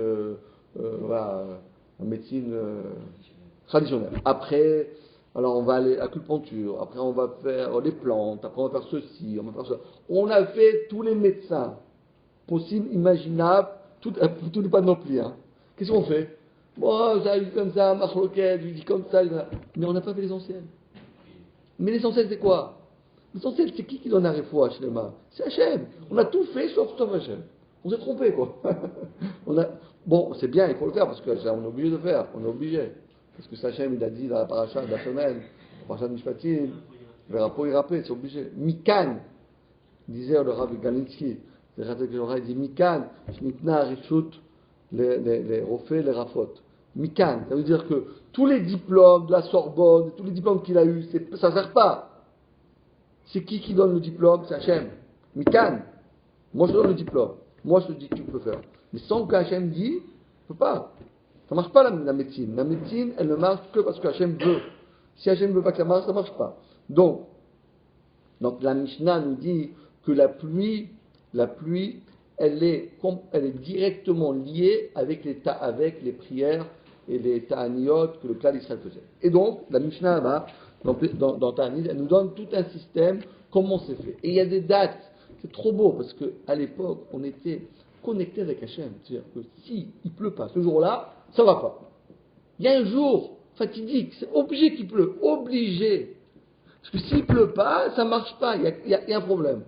traditionnelle. Après, alors on va aller à l'acupuncture. Après, on va faire les plantes. Après, on va faire ceci, on va faire ça. On a fait tous les médecins possible, imaginable, tout n'est pas non plus. Hein. Qu'est-ce qu'on fait? Bon, ça dit comme ça, marche loquette, je dis comme ça, mais on n'a pas fait l'essentiel. Mais l'essentiel c'est quoi? L'essentiel c'est qui donne la réfoua chez les mains? C'est Hachem. On a tout fait sauf Hachem. On s'est trompé quoi. Bon, c'est bien, il faut le faire parce qu'on est obligé de faire, on est obligé. Parce que Hachem il a dit dans la paracha de la semaine, la paracha de Mishpatim, Verapo Irapé, c'est obligé. Mikan, disait le Rav Galinsky. Il dit Mikan, Shnitna Rishut, les Rofé, les Rafot. Mikan, ça veut dire que tous les diplômes de la Sorbonne, tous les diplômes qu'il a eus, ça ne sert pas. C'est qui donne le diplôme? C'est Hachem. Mikan, moi je donne le diplôme. Moi je te dis que tu peux faire. Mais sans que Hachem dit, tu ne peux pas. Ça ne marche pas la médecine. La médecine, elle ne marche que parce que Hachem veut. Si Hachem ne veut pas que ça marche, ça ne marche pas. Donc la Mishnah nous dit que la pluie, elle est directement liée avec les prières et les ta'aniyot que le clan d'Israël faisait. Et donc, la Mishnah, dans Ta'anit, elle nous donne tout un système, comment c'est fait. Et il y a des dates, c'est trop beau, parce qu'à l'époque, on était connecté avec Hachem. C'est-à-dire que s'il ne pleut pas ce jour-là, ça ne va pas. Il y a un jour fatidique, c'est obligé qu'il pleut, obligé. Parce que s'il ne pleut pas, ça ne marche pas, il y a un problème.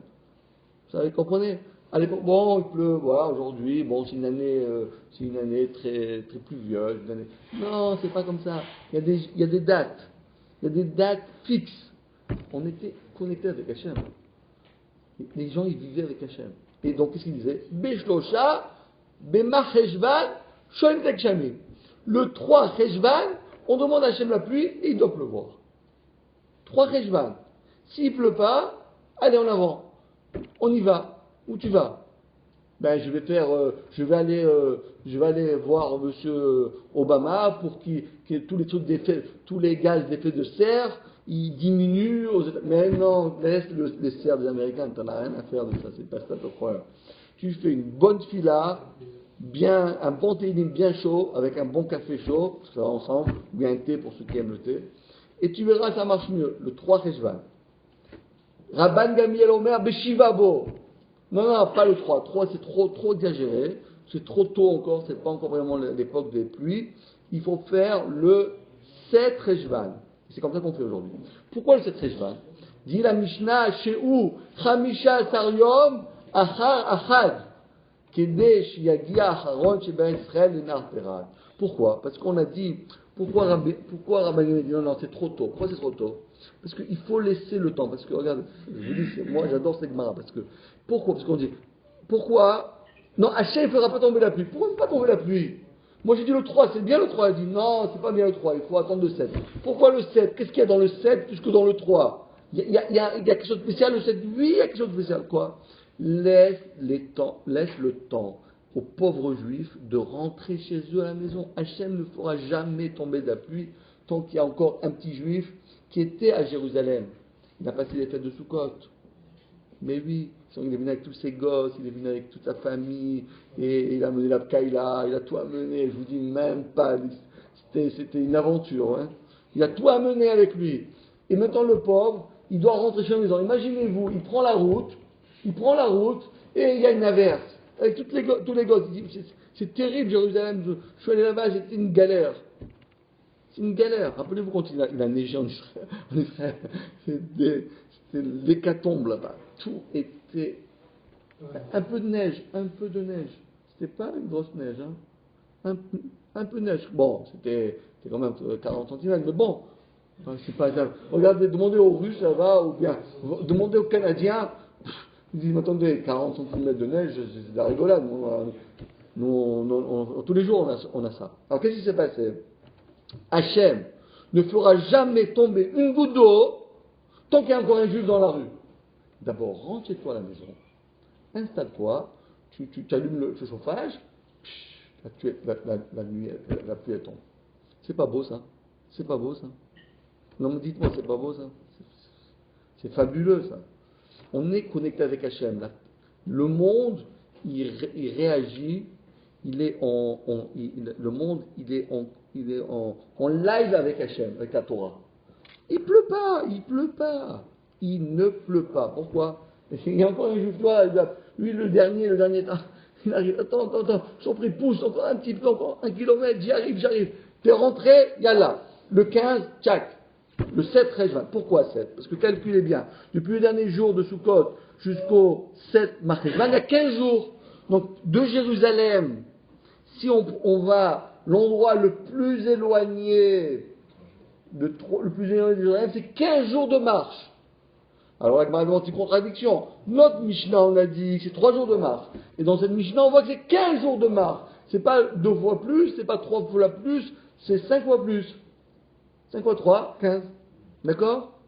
Vous savez, comprenez? À l'époque, bon, il pleut, voilà, aujourd'hui, bon, c'est une année très, très pluvieuse. Non, c'est pas comme ça. Il y a des dates. Il y a des dates fixes. On était connectés avec Hachem. Les gens, ils vivaient avec Hachem. Et donc, qu'est-ce qu'ils disaient? Beshlosha, Bema Cheshvan, Shoem Tekshami. Le 3 Cheshvan, on demande à Hachem la pluie et il doit pleuvoir. 3 Cheshvan. S'il pleut pas, allez en avant. On y va. Où tu vas? ben je vais aller voir Monsieur Obama pour que tous les trucs tous les gaz d'effet de serre, ils diminuent aux États. Mais non, laisse les serres des Américains, t'en as rien à faire de ça, c'est pas ça ton problème. Tu fais une bonne fila, un bon télim bien chaud, avec un bon café chaud, ça va ensemble, ou bien un thé pour ceux qui aiment le thé, et tu verras, ça marche mieux. Le 3 Rejvan. Rabban Gamliel Omer Beshivabo. Non, pas le 3. 3, c'est trop exagéré. C'est trop tôt encore, c'est pas encore vraiment l'époque des pluies. Il faut faire le 7 Rejvan. C'est comme ça qu'on fait aujourd'hui. Pourquoi le 7 Rejvan? Dit la Mishnah, Shehu, Chamisha Saryom, Achar Achad. Kedesh Yagia Acharon, Sheben Israël, Lenar Perad. Pourquoi? Parce qu'on a dit, pourquoi Rabban Gamliel dit non, c'est trop tôt. Pourquoi c'est trop tôt? Parce qu'il faut laisser le temps. Parce que, regarde, je vous dis, moi j'adore cette Gemara. Pourquoi? Parce qu'on dit, pourquoi? Non, Hachem ne fera pas tomber la pluie. Pourquoi ne pas tomber la pluie? Moi j'ai dit le 3, c'est bien le 3. Elle dit non, c'est pas bien le 3, il faut attendre le 7. Pourquoi le 7? Qu'est-ce qu'il y a dans le 7 plus que dans le 3? Il y a quelque chose de spécial le 7? Oui, il y a quelque chose de spécial. Quoi? Laisse le temps aux pauvres juifs de rentrer chez eux à la maison. Hachem ne fera jamais tomber de la pluie tant qu'il y a encore un petit juif qui était à Jérusalem. Il a passé les fêtes de Sukkot. Mais oui, il est venu avec tous ses gosses, il est venu avec toute sa famille, et il a mené la Pkaïla, il a tout amené, je vous dis même pas, c'était une aventure. Hein. Il a tout amené avec lui. Et maintenant le pauvre, il doit rentrer chez la maison. Imaginez-vous, il prend la route, et il y a une averse. Avec tous les gosses, il dit, c'est terrible Jérusalem, je suis allé là-bas, c'était une galère. C'est une galère. Rappelez-vous quand il a neigé en Israël. C'était l'hécatombe là-bas. Tout était un peu de neige. C'était pas une grosse neige. Hein. Un peu de neige. Bon, c'était quand même 40 cm, mais bon. Enfin, c'est pas ça. Regardez, demandez aux Russes là-bas, ou bien demandez aux Canadiens. Ils disent, attendez, 40 cm de neige, c'est de la rigolade. Nous, tous les jours, on a ça. Alors, qu'est-ce qui s'est passé? Hachem ne fera jamais tomber une goutte d'eau tant qu'il y a encore un juif dans la rue. D'abord, rentre chez toi à la maison, installe-toi, tu allumes le chauffage, la nuit, la pluie elle tombe. C'est pas beau ça? Non, mais dites-moi, c'est pas beau ça? C'est fabuleux ça. On est connecté avec Hachem. Là. Le monde, il réagit, le monde, il est en live avec Hachem, avec la Torah. Il ne pleut pas. Pourquoi? Il y a encore un juif là, lui le dernier temps, il arrive, attends, je t'en prie, pousse encore un petit peu, encore 1 kilomètre, j'arrive. T'es rentré, yallah. Le 15, tchac. Le 7, Rejvan. Pourquoi 7? Parce que calculez bien, depuis le dernier jour de Sukkot jusqu'au 7 Rejvan, il y a 15 jours. Donc, de Jérusalem, si on va l'endroit le plus éloigné de Jérusalem, c'est 15 jours de marche. Alors, avec ma anti-contradiction, notre Mishnah, on a dit que c'est 3 jours de marche. Et dans cette Mishnah, on voit que c'est 15 jours de marche. C'est pas 2 fois plus, c'est pas 3 fois plus, c'est 5 fois plus. 5 fois 3, 15. D'accord?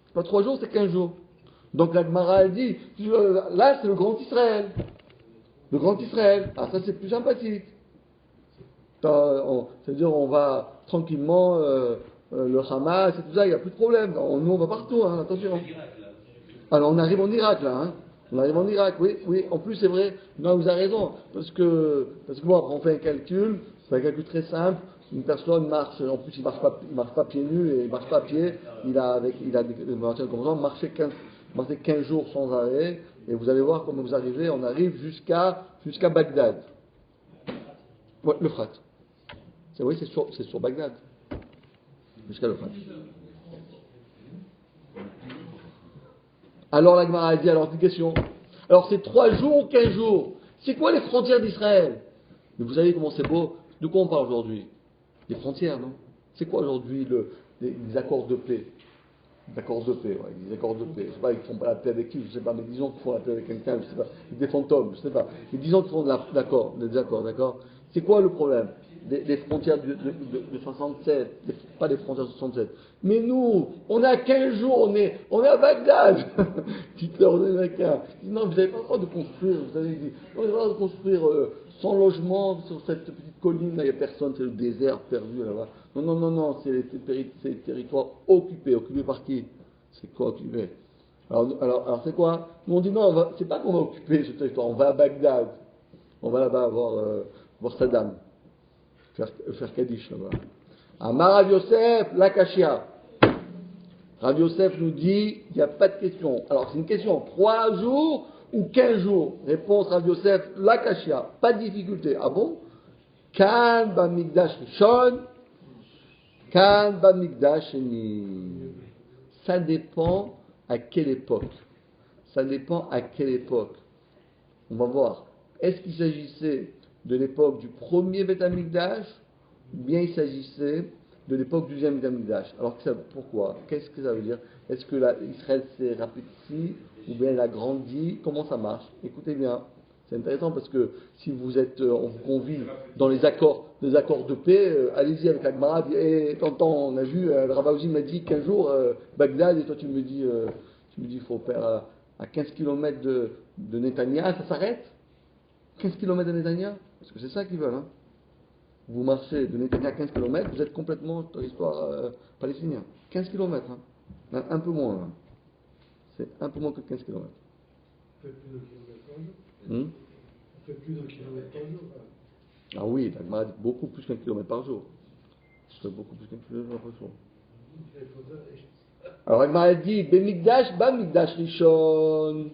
C'est pas 3 jours, c'est 15 jours. Donc la Gemara a dit, là c'est le Grand Israël. Le Grand Israël. Ah, ça c'est plus sympathique. C'est-à-dire on va tranquillement, le Hamas et tout ça, il n'y a plus de problème. Nous on va partout, hein, attention. Alors on arrive en Irak là, hein. On arrive en Irak, oui. En plus c'est vrai, non, vous avez raison. Parce que bon, après on fait un calcul, c'est un calcul très simple. Une personne marche, en plus il marche pas pieds nus et il marche pas à pied, il a des voitures comme ça, marcher 15 jours sans arrêt, et vous allez voir comment vous arrivez, on arrive jusqu'à Bagdad. Ouais, l'Euphrate. Oui, c'est sur Bagdad. Jusqu'à l'Euphrate. Alors la Gemara a dit, alors une question. Alors c'est 3 jours ou 15 jours? C'est quoi les frontières d'Israël? Mais vous savez comment c'est beau? De quoi on parle aujourd'hui? Des frontières, non? C'est quoi aujourd'hui les accords de paix? Des accords de paix. Je sais pas, ils font pas la paix avec qui, je sais pas, mais disons qu'ils font la paix avec quelqu'un, je sais pas, des fantômes, je sais pas. Mais disons qu'ils font des accords, d'accord? C'est quoi le problème? des frontières de 67, pas des frontières de 67. Mais nous, on a 15 jours, on est à Bagdad. Hitler aux Américains. Non, vous n'avez pas le droit de construire, vous avez dit, on n'a pas le droit de construire 100 logements sur cette petite colline, là il n'y a personne, c'est le désert perdu là-bas. Non, c'est les territoires occupés. Occupés par qui? C'est quoi occupé? Alors c'est quoi? Nous on dit non, c'est pas qu'on va occuper ce territoire, on va à Bagdad. On va là-bas voir Saddam, faire Kaddish là-bas. Amar Rav Yosef, l'Akashia. Rav Yosef nous dit, il n'y a pas de question. Alors c'est une question, 3 jours ou 15 jours? Réponse Rav Yosef, l'Akashia. Pas de difficulté. Ah bon? Kan bamikdash rishon, kan bamikdash sheni. Ça dépend à quelle époque. Ça dépend à quelle époque. On va voir. Est-ce qu'il s'agissait de l'époque du premier Beth Amikdash ou bien il s'agissait de l'époque du deuxième Beth Amikdash? Alors pourquoi? Qu'est-ce que ça veut dire? Est-ce que Israël s'est rapetissé ou bien elle a grandi? Comment ça marche? Écoutez bien, c'est intéressant parce que si vous êtes, on vous convie dans les accords de paix, allez-y avec la Gemara. Et t'entends, on a vu, le Rav Aouzim m'a dit 15 jours Bagdad et toi tu me dis il faut faire à 15 km de Netanya, ça s'arrête? 15 km de Netanya? Parce que c'est ça qu'ils veulent. Hein. Vous marchez de Netanya à 15 km, vous êtes complètement dans l'histoire palestinienne. 15 km, hein. Un peu moins. Hein. C'est un peu moins que 15 km. On fait plus de kilomètres par jour. On fait plus de kilomètres par jour. Ah oui, la Gemara dit beaucoup plus qu'un kilomètre par jour. Je fais beaucoup plus qu'un kilomètre par jour. Alors la Gemara dit, Bemikdash, Bamikdash Rishon.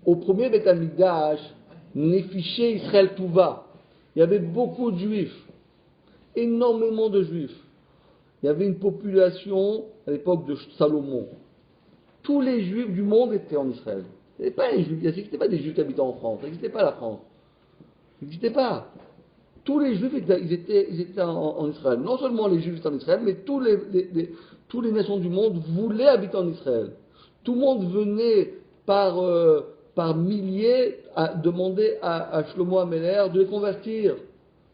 Au premier Beth Amikdash, Néfiché Israël Touva. Il y avait beaucoup de juifs, énormément de juifs. Il y avait une population à l'époque de Salomon. Tous les juifs du monde étaient en Israël. Il n'existait pas des juifs qui habitaient en France, il n'existait pas la France. Il n'existait pas. Tous les juifs ils étaient en Israël. Non seulement les juifs étaient en Israël, mais toutes les nations du monde voulaient habiter en Israël. Tout le monde venait par milliers à demander à Shlomo Améler de les convertir.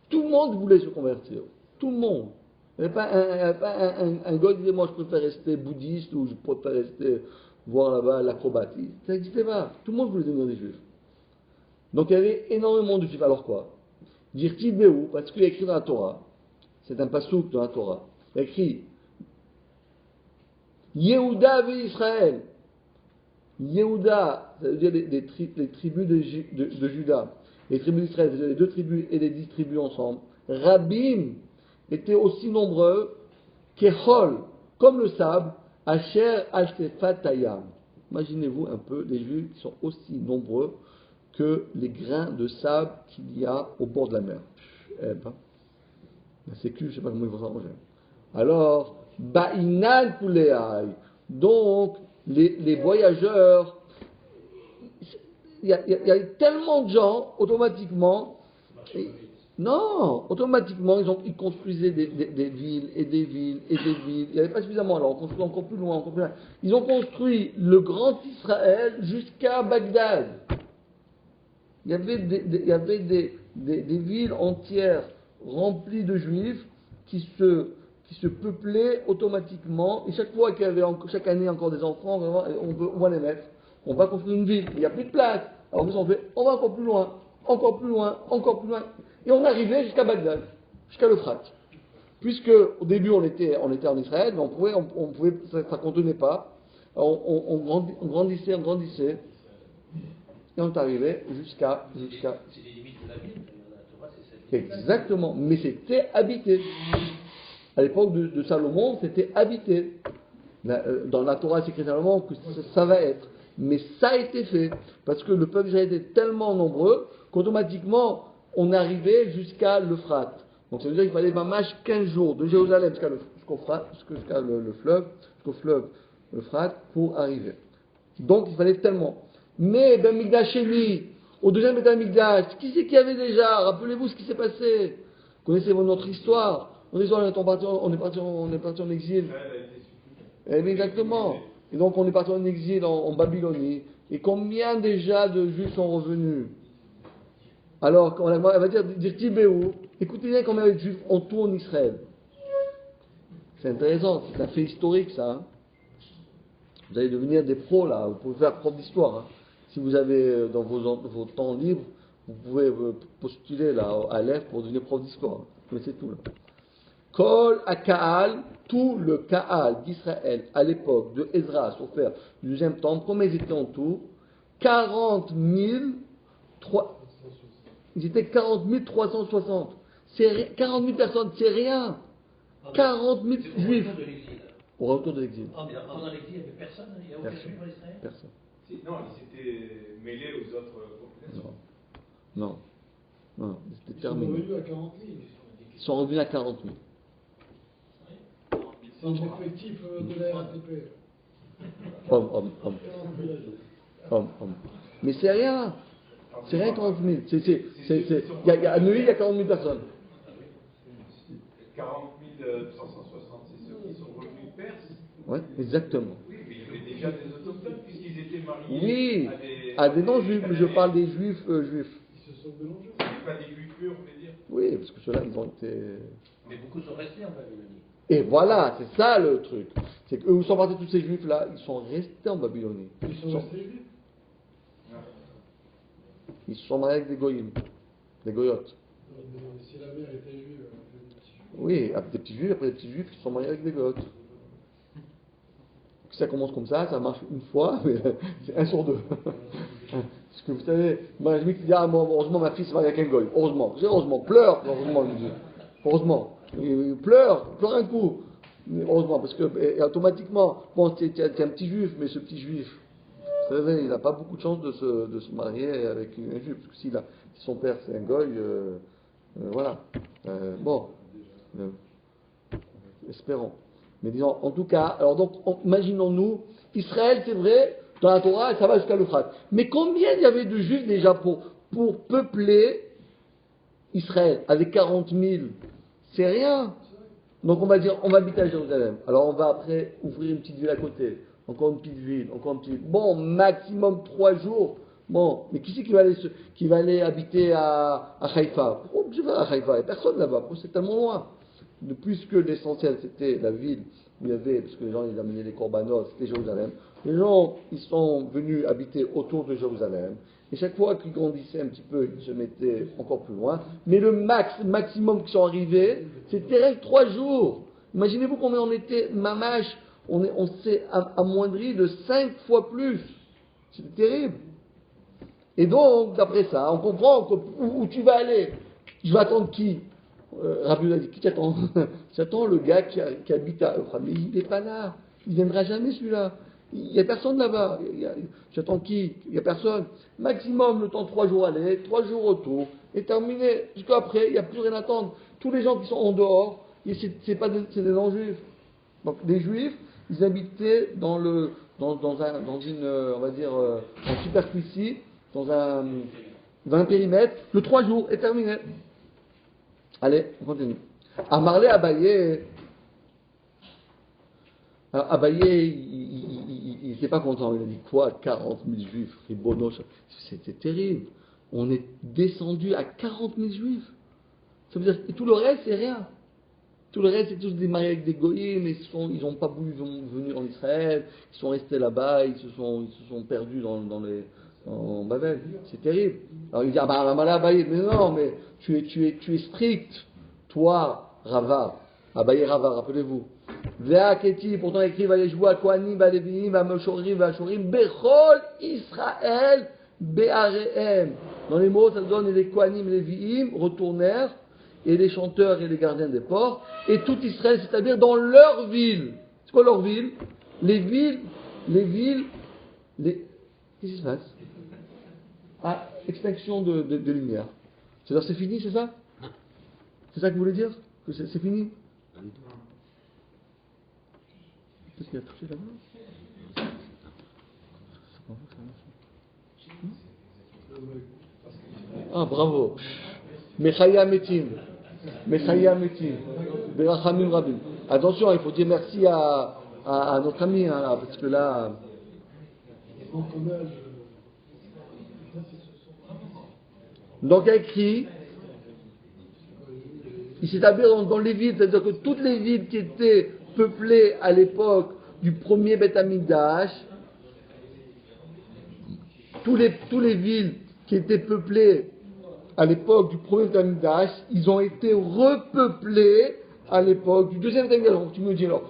Tout le monde voulait se convertir. Tout le monde. Il n'y avait pas un gars qui disait moi je préfère rester bouddhiste ou je préfère rester voir là-bas l'acrobatie. Ça n'existait pas. Tout le monde voulait devenir des juifs. Donc il y avait énormément de juifs. Alors quoi? Dire Tibéou, parce qu'il y a écrit dans la Torah, c'est un passouk dans la Torah, il y a écrit Yehuda ve Israël. Yehuda, ça veut dire les tribus de Juda, les tribus d'Israël, c'est-à-dire les 2 tribus et les 10 tribus ensemble. Rabim étaient aussi nombreux qu'Echol, comme le sable, Asher Ashtefatayam. Imaginez-vous un peu des juifs qui sont aussi nombreux que les grains de sable qu'il y a au bord de la mer. C'est cul, je ne sais pas comment ils vont s'arranger. Alors, Ba'inan Kuleai. Donc, les voyageurs, il y a tellement de gens, automatiquement, ils construisaient des villes et des villes et des villes. Il n'y avait pas suffisamment, alors on construit encore plus loin, encore plus loin. Ils ont construit le grand Israël jusqu'à Bagdad. Il y avait des villes entières remplies de juifs qui se peuplaient automatiquement, et chaque fois qu'il y avait chaque année encore des enfants, on va les mettre, on va construire une ville, il n'y a plus de place. Alors on va encore plus loin, encore plus loin, encore plus loin, et on arrivait jusqu'à Bagdad, jusqu'à l'Euphrate. Puisque au début on était en Israël, mais on pouvait, ça ne contenait pas, on grandissait, et on est arrivé jusqu'à... C'est les limites de la ville, dans la Torah, c'est cette limite. Exactement, mais c'était habité. À l'époque de Salomon, c'était habité. Dans la Torah, c'est écrit Salomon que ça va être. Mais ça a été fait, parce que le peuple d'Israël était tellement nombreux qu'automatiquement, on arrivait jusqu'à l'Euphrate. Donc ça veut dire qu'il fallait mamash 15 jours de Jérusalem jusqu'à le fleuve Euphrate pour arriver. Donc il fallait tellement. Mais Ben Migdasheni, au deuxième Beth Amikdash, qui c'est qu'il y avait déjà? Rappelez-vous ce qui s'est passé. Connaissez-vous notre histoire? On est parti en exil. Exactement. Et donc on est parti en exil en Babylonie. Et combien déjà de Juifs sont revenus? Alors, elle va dire Tibéou, écoutez bien combien de juifs ont tout en Israël. C'est intéressant, c'est un fait historique ça. Hein. Vous allez devenir des pros là, vous pouvez faire prof d'histoire. Hein. Si vous avez dans vos temps libres, vous pouvez postuler là à l'EF pour devenir prof d'histoire. Mais c'est tout là. Kol Akaal, tout le Kaal d'Israël à l'époque de Ezra, Sofer, du deuxième temple, combien ils étaient en tout 40 000, ils étaient 40 360. 40 000 personnes, c'est rien. 40 000 juifs. Au retour de l'exil. Pendant l'exil, il n'y avait personne, il n'y a aucun juif en Israël. Personne. Non, ils s'étaient mêlés aux autres populations. Non. C'était Ils sont terminé. revenus à 40 000. Ils sont revenus à 40 000. C'est l'effectif de la RATP. Homme. 40 000. Mais c'est rien. C'est rien 40 000. À Neuilly, il y a 40 000 personnes. 40 360, c'est ceux qui sont revenus de Perse. Oui, exactement. Oui, mais il y avait déjà des autochtones puisqu'ils étaient mariés Oui, à des non-juifs, mais je parle des juifs juifs. Ils se sont mélangés. Pas des juifs purs, on veut dire. Oui, parce que ceux-là, ils ont été... Mais beaucoup sont restés en Babylonie. Et voilà, c'est ça le truc. C'est que où sont partis tous ces juifs-là? Ils sont restés en Babylonie. Ils sont restés juifs. Ils se sont mariés avec des goyim, des goyotes. Si la mère était juive, elle a fait des petits juifs. Oui, avec des petits juifs, après des petits juifs qui se sont mariés avec des goyotes. Ça commence comme ça marche une fois, mais c'est un sur deux. Parce que vous savez, moi je me dis, heureusement ma fille se marie avec un goy. Heureusement, pleure, heureusement, il me dit. Heureusement. Il pleure un coup. Heureusement, parce que et automatiquement, bon, c'est un petit juif, mais ce petit juif, vous savez, il n'a pas beaucoup de chance de se marier avec un juif, parce que si son père c'est un goy, voilà. Espérons. Mais disons, en tout cas, alors donc, imaginons-nous, Israël, c'est vrai, dans la Torah, ça va jusqu'à l'Euphrate. Mais combien il y avait de juifs déjà pour peupler Israël avec 40 000? C'est rien. Donc on va dire, on va habiter à Jérusalem. Alors on va après ouvrir une petite ville à côté. Encore une petite ville, encore une petite ville. Bon, maximum 3 jours. Bon, mais qui c'est qui va aller habiter à Haïfa? Oh, je vais à Haïfa, il n'y a personne là-bas, c'est tellement loin. Puisque l'essentiel c'était la ville où il y avait, parce que les gens ils amenaient les corbanotes, c'était Jérusalem. Les gens ils sont venus habiter autour de Jérusalem. Et chaque fois qu'ils grandissaient un petit peu, ils se mettaient encore plus loin. Mais le maximum qui sont arrivés, c'était 3 jours. Imaginez-vous combien on était, Mamash, on s'est amoindri de 5 fois plus. C'était terrible. Et donc, d'après ça, on comprend où tu vas aller. Je vais attendre qui? Rabbi a dit, qui t'attend? J'attends le gars qui habite à Euphrates. Mais il n'est pas là. Il ne viendra jamais celui-là. Il n'y a personne là-bas. J'attends qui? Il n'y a personne. Maximum, le temps 3 jours aller, 3 jours retour. Et terminé. Jusqu'après, il n'y a plus rien à attendre. Tous les gens qui sont en dehors, c'est des non-juifs. Donc, les juifs, ils habitaient dans une, on va dire, en superficie, dans un périmètre. Le 3 jours est terminé. Allez, on continue. Amarlé Abaye. Alors Abaye, il n'était pas content. Il a dit quoi? 40 000 juifs. C'était terrible. On est descendu à 40 000 juifs. Ça veut dire que tout le reste, c'est rien. Tout le reste, c'est tous des mariés avec des goyim, mais ils n'ont pas voulu venir en Israël. Ils sont restés là-bas. Ils se sont perdus en Babel. C'est terrible. Alors il dit, Abaye, mais non, mais tu es strict. Toi, Rava. Abaye Rava, rappelez-vous. Ve'aketi, pourtant écrit, Vayeshua, Kohanim, Valeviim, Vamoshorim, Vachorim, Bechol, Israël, Be'arehem. Dans les mots, ça donne les Kohanim, les Leviim retournèrent, et les chanteurs et les gardiens des ports, et tout Israël c'est-à-dire dans leur ville. C'est quoi leur ville? Les villes, qu'est-ce qui se passe? Ah, extinction de lumière. C'est-à-dire c'est fini, c'est ça? C'est ça que vous voulez dire? Que c'est fini? Qu'est-ce qu'il a touché là-bas? Ah, bravo. Mechaya Metim. Berachamim Rabim. Attention, il faut dire merci à notre ami, hein, là, parce que là. Donc il y a écrit, il s'établit dans les villes, c'est-à-dire que toutes les villes qui étaient peuplées à l'époque du premier Beth Amikdash, tous les villes qui étaient peuplées à l'époque du premier Beth Amikdash, ils ont été repeuplés à l'époque du deuxième Beth Amikdash. Donc tu me dis alors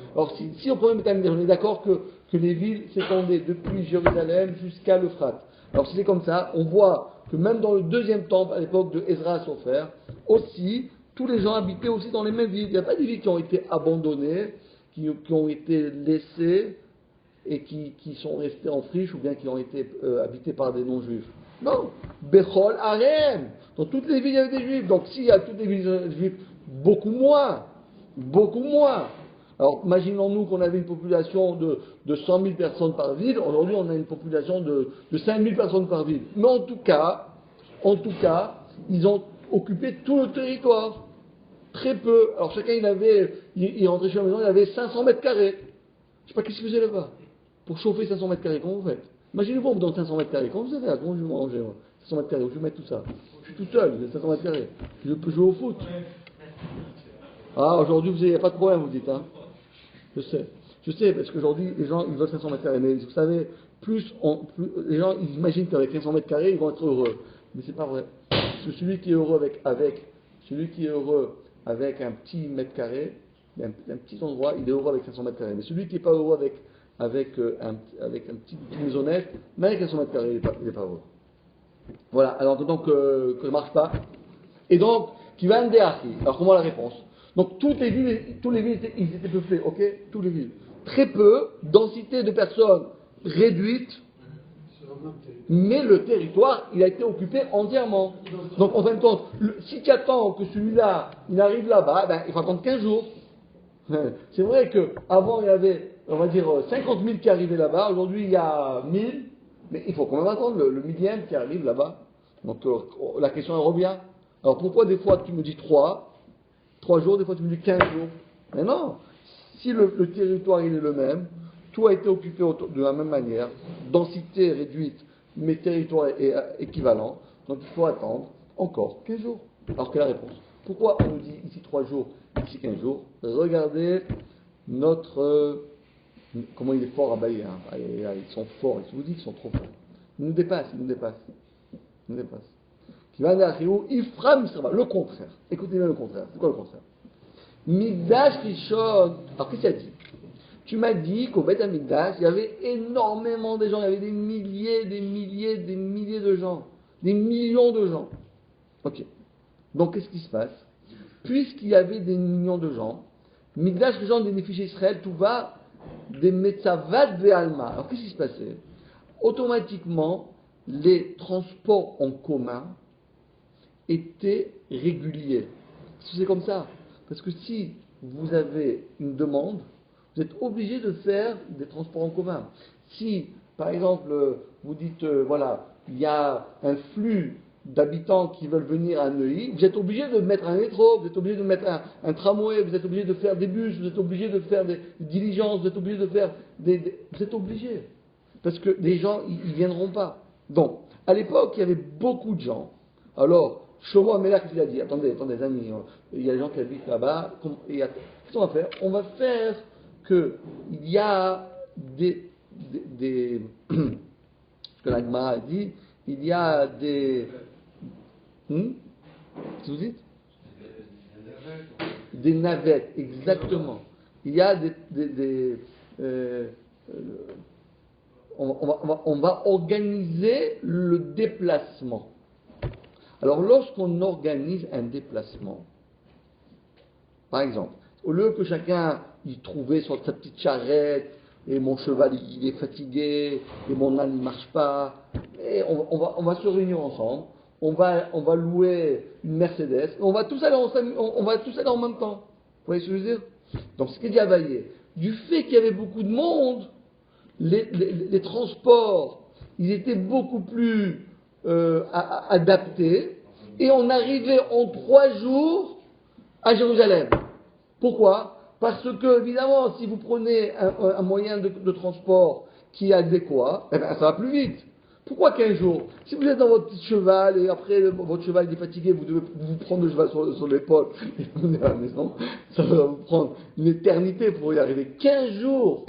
si au premier Beth Amikdash, on est d'accord que les villes s'étendaient depuis Jérusalem jusqu'à l'Euphrate. Alors si c'est comme ça, on voit que même dans le deuxième temple, à l'époque de Ezra Sofer, aussi, tous les gens habitaient aussi dans les mêmes villes. Il n'y a pas des villes qui ont été abandonnées, qui ont été laissées et qui sont restées en friche ou bien qui ont été habitées par des non-juifs. Non, Bechol Harem. Dans toutes les villes, il y avait des juifs. Donc s'il y a toutes les villes juives, beaucoup moins. Alors imaginons-nous qu'on avait une population de 100 000 personnes par ville. Aujourd'hui, on a une population de 5 000 personnes par ville. Mais en tout cas, ils ont occupé tout le territoire. Très peu. Alors chacun, il rentrait chez la maison, il avait 500 mètres carrés. Je sais pas qu'est-ce qu'il faisait là-bas. Pour chauffer 500 mètres carrés, comment vous faites? Imaginez-vous, on vous donne 500 mètres carrés. Comment vous allez? Comment je vais manger, moi 500 mètres carrés, où je vais mettre tout ça? Je suis tout seul, j'ai 500 mètres carrés. Je peux jouer au foot. Ah, aujourd'hui, il n'y a pas de problème, vous dites, hein. Je sais, parce qu'aujourd'hui, les gens, ils veulent 500 mètres carrés. Mais vous savez, plus les gens, ils imaginent qu'avec 500 mètres carrés, ils vont être heureux. Mais c'est pas vrai. Parce que celui qui est heureux avec un petit mètre carré, un petit endroit, il est heureux avec 500 mètres carrés. Mais celui qui n'est pas heureux avec un petit maisonnette, même avec 500 mètres carrés, il n'est pas heureux. Voilà, alors donc, que ça ne marche pas. Et donc, qui va Ndeachi. Alors, comment la réponse? Donc, toutes les villes ils étaient peuplées, ok? Toutes les villes. Très peu, densité de personnes réduite, mais le territoire, il a été occupé entièrement. Donc, en fin de compte, si tu attends que celui-là, il arrive là-bas, ben, il faut attendre 15 jours. C'est vrai qu'avant, il y avait, on va dire, 50 000 qui arrivaient là-bas. Aujourd'hui, il y a 1000. Mais il faut quand même attendre le millième qui arrive là-bas. Donc, la question, elle revient. Alors, pourquoi des fois, tu me dis 3 jours, des fois, tu me dis 15 jours? Mais non. Si le territoire, il est le même, tout a été occupé de la même manière, densité réduite, mais territoire est équivalent, donc il faut attendre encore 15 jours. Alors, quelle est la réponse? Pourquoi on nous dit ici 3 jours, ici 15 jours? Regardez notre... comment il est fort à bailler, hein. Ils sont forts, je vous dis qu'ils sont trop forts. Ils nous dépassent. Qui va le contraire. Écoutez bien le contraire. C'est quoi le contraire? Migdash Rishon. Alors qu'est-ce qu'il a dit? Tu m'as dit qu'au Beth Amikdash, il y avait énormément de gens, il y avait des milliers de gens, des millions de gens. Ok. Donc qu'est-ce qui se passe? Puisqu'il y avait des millions de gens, Migdash Rishon des Nefesh Israël, tout va des Metzavat Ve'alma. Alors qu'est-ce qui se passait? Automatiquement, les transports en commun étaient réguliers. C'est comme ça. Parce que si vous avez une demande, vous êtes obligé de faire des transports en commun. Si, par exemple, vous dites, voilà, il y a un flux d'habitants qui veulent venir à Neuilly, vous êtes obligé de mettre un métro, vous êtes obligé de mettre un tramway, vous êtes obligé de faire des bus, vous êtes obligé de faire des diligences, vous êtes obligé de faire vous êtes obligé. Parce que les gens, ils ne viendront pas. Donc, à l'époque, il y avait beaucoup de gens. Alors, Shlomo Amelach, il a dit, attendez, amis, il y a des gens qui habitent là-bas. Qu'est-ce qu'on va faire? On va faire qu'il y a des ce que l'Agma a dit, il y a des... Qu'est-ce que vous dites? Des navettes, exactement. Il y a on va organiser le déplacement. Alors, lorsqu'on organise un déplacement, par exemple, au lieu que chacun y trouvait sur sa petite charrette, et mon cheval il est fatigué, et mon âne ne marche pas, et on va se réunir ensemble, on va louer une Mercedes, et on va tous aller en même temps. Vous voyez ce que je veux dire? Donc, ce qu'il dit à Vaillé, du fait qu'il y avait beaucoup de monde, les transports, ils étaient beaucoup plus adaptés, et on arrivait en 3 jours à Jérusalem. Pourquoi? Parce que, évidemment, si vous prenez un moyen de transport qui est adéquat, eh bien, ça va plus vite. Pourquoi 15 jours? Si vous êtes dans votre petit cheval et après votre cheval est fatigué, vous devez vous prendre le cheval sur l'épaule et vous venez à la maison, ça va vous prendre une éternité pour y arriver. 15 jours!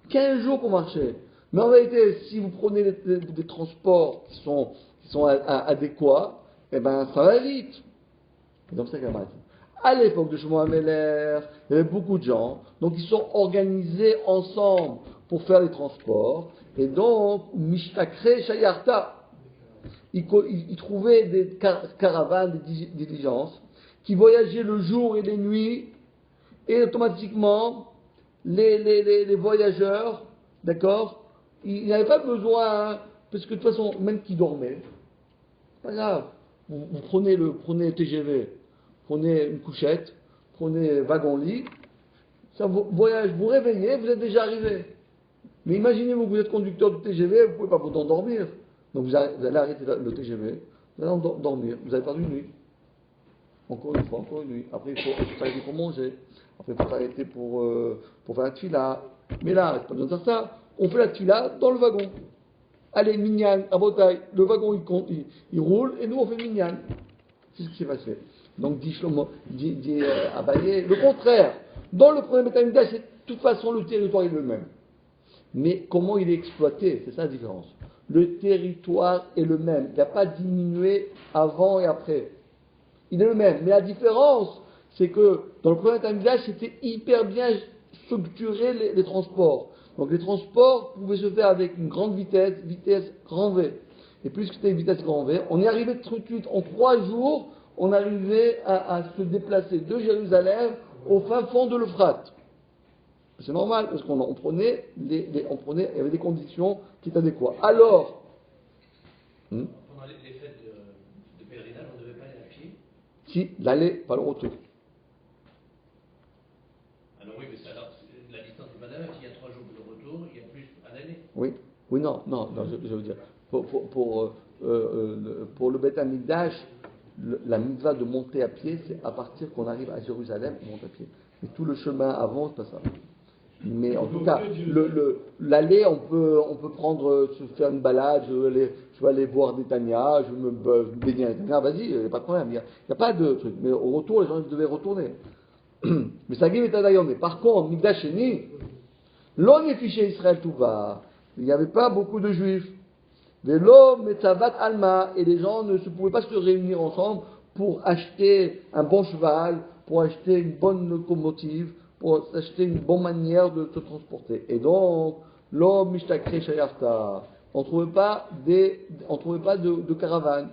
15 jours pour marcher. Mais en réalité, si vous prenez des transports qui sont adéquats, eh ben ça va vite. C'est comme ça qu'elle m'a dit. À l'époque de Shlomo HaMelech, il y avait beaucoup de gens, donc ils sont organisés ensemble pour faire les transports, et donc, Mishtakre Shayarta, ils trouvaient des caravanes, des diligences, qui voyageaient le jour et les nuits, et automatiquement, les voyageurs, d'accord, ils n'avaient pas besoin, parce que de toute façon, même qu'ils dormaient, pas grave, vous prenez le TGV, prenez une couchette, prenez wagon-lit, ça voyage, vous réveillez, vous êtes déjà arrivé. Mais imaginez-vous que vous êtes conducteur de TGV, vous ne pouvez pas vous endormir. Donc vous allez arrêter le TGV, vous allez dormir, vous avez perdu une nuit. Encore une fois, encore une nuit. Après, il faut s'arrêter pour manger. Après, il faut s'arrêter pour faire la tfila. Mais là, pas besoin de faire ça. On fait la tfila dans le wagon. Allez, minyan, à Botaï, le wagon il roule et nous on fait minyan. C'est ce qui s'est passé. Donc dit Shlomo, dit Abaye, le contraire. Dans le premier Beth Amikdash, de toute façon le territoire est le même. Mais comment il est exploité, c'est ça la différence. Le territoire est le même. Il n'y a pas diminué avant et après. Il est le même. Mais la différence, c'est que dans le premier Beth Amikdash, c'était hyper bien structuré les transports. Donc les transports pouvaient se faire avec une grande vitesse grand V. Et puisque c'était une vitesse grand V, on y arrivait tout de suite. En 3 jours, on arrivait à se déplacer de Jérusalem au fin fond de l'Euphrate. C'est normal, parce qu'on prenait, il y avait des conditions qui étaient adéquates. Alors, pendant les fêtes de pèlerinage, on ne devait pas aller à pied? Si, l'aller, pas le retour. Alors oui, mais ça, alors, la distance n'est pas la même. S'il y a 3 jours de retour, il y a plus à l'aller. Oui, non, je veux dire. Pour le Beth Amikdash, la mitzvah de monter à pied, c'est à partir qu'on arrive à Jérusalem, on monte à pied. Mais tout le chemin avant, c'est pas ça. Mais en tout cas, l'aller, on peut prendre, se faire une balade, je vais aller voir des Tanya, je vais me baigner à Tanya, vas-y, il n'y a pas de problème, il n'y a pas de truc. Mais au retour, les gens devaient retourner. Mais ça guide d'ailleurs. Mais par contre, Mikdash Sheni, l'on est fiché Israël tout va. Il n'y avait pas beaucoup de juifs. Vélo, Metzavat Alma, et les gens ne pouvaient pas se réunir ensemble pour acheter un bon cheval, pour acheter une bonne locomotive, pour acheter une bonne manière de se transporter. Et donc, l'homme Mishtakre Shayarta, on ne trouvait pas de caravane.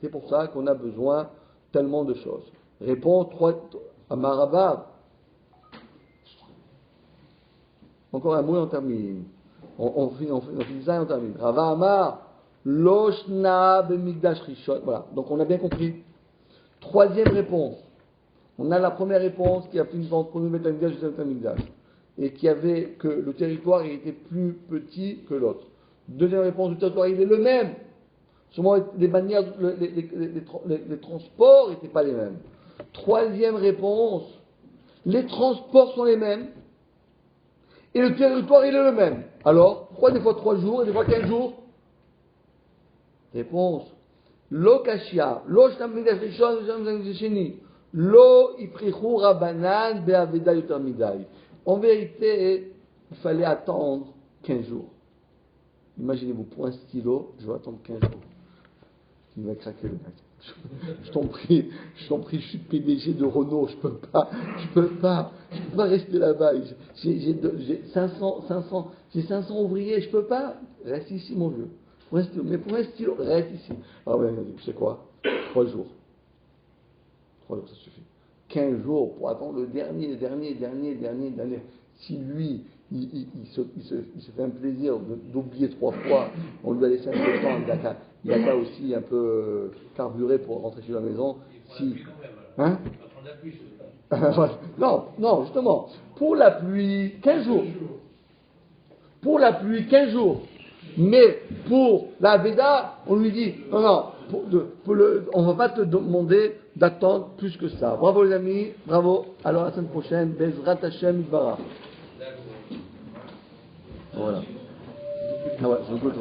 C'est pour ça qu'on a besoin tellement de choses. Répond 3 à Marava. Encore un mot et on termine. On finit ça et on termine. Rava Amar, Loshna Bemikdash Rishon. Voilà, donc on a bien compris. 3e réponse. On a la première réponse qui a fait une vente pour nous mettre un Mikdash et un Mikdash. Et qui avait que le territoire était plus petit que l'autre. 2e réponse, le territoire il est le même. Seulement les manières, les transports n'étaient pas les mêmes. 3e réponse, les transports sont les mêmes. Et le territoire, il est le même. Alors, pourquoi des fois 3 jours et des fois 15 jours? Réponse. Lo kashia, lo shtam midash rishon, shtam midash sheni, lo iprichu rabanan be'aveda yoter midai. En vérité, il fallait attendre 15 jours. Imaginez-vous, pour un stylo, je vais attendre 15 jours. Il va craquer le mec. Je t'en prie, je suis PDG de Renault, je peux pas rester là-bas. J'ai 500 ouvriers, je peux pas. Reste ici, mon vieux. Mais pour un stylo, reste ici. Ah ouais, tu sais quoi? 3 jours. 3 jours, ça suffit. 15 jours pour attendre le dernier. Si lui, il se fait un plaisir d'oublier 3 fois, on lui a laissé un peu de temps, il a qu'à aussi un peu carburer pour rentrer chez la maison. Si, hein? Non, justement, pour la pluie, 15 jours. Pour la pluie, 15 jours. Mais pour la Veda, on lui dit, non, on ne va pas te demander d'attendre plus que ça. Bravo les amis, bravo. Alors à la semaine prochaine, Bezrat Hashem Yitbarach. Voilà. Ah ouais, c'est beaucoup de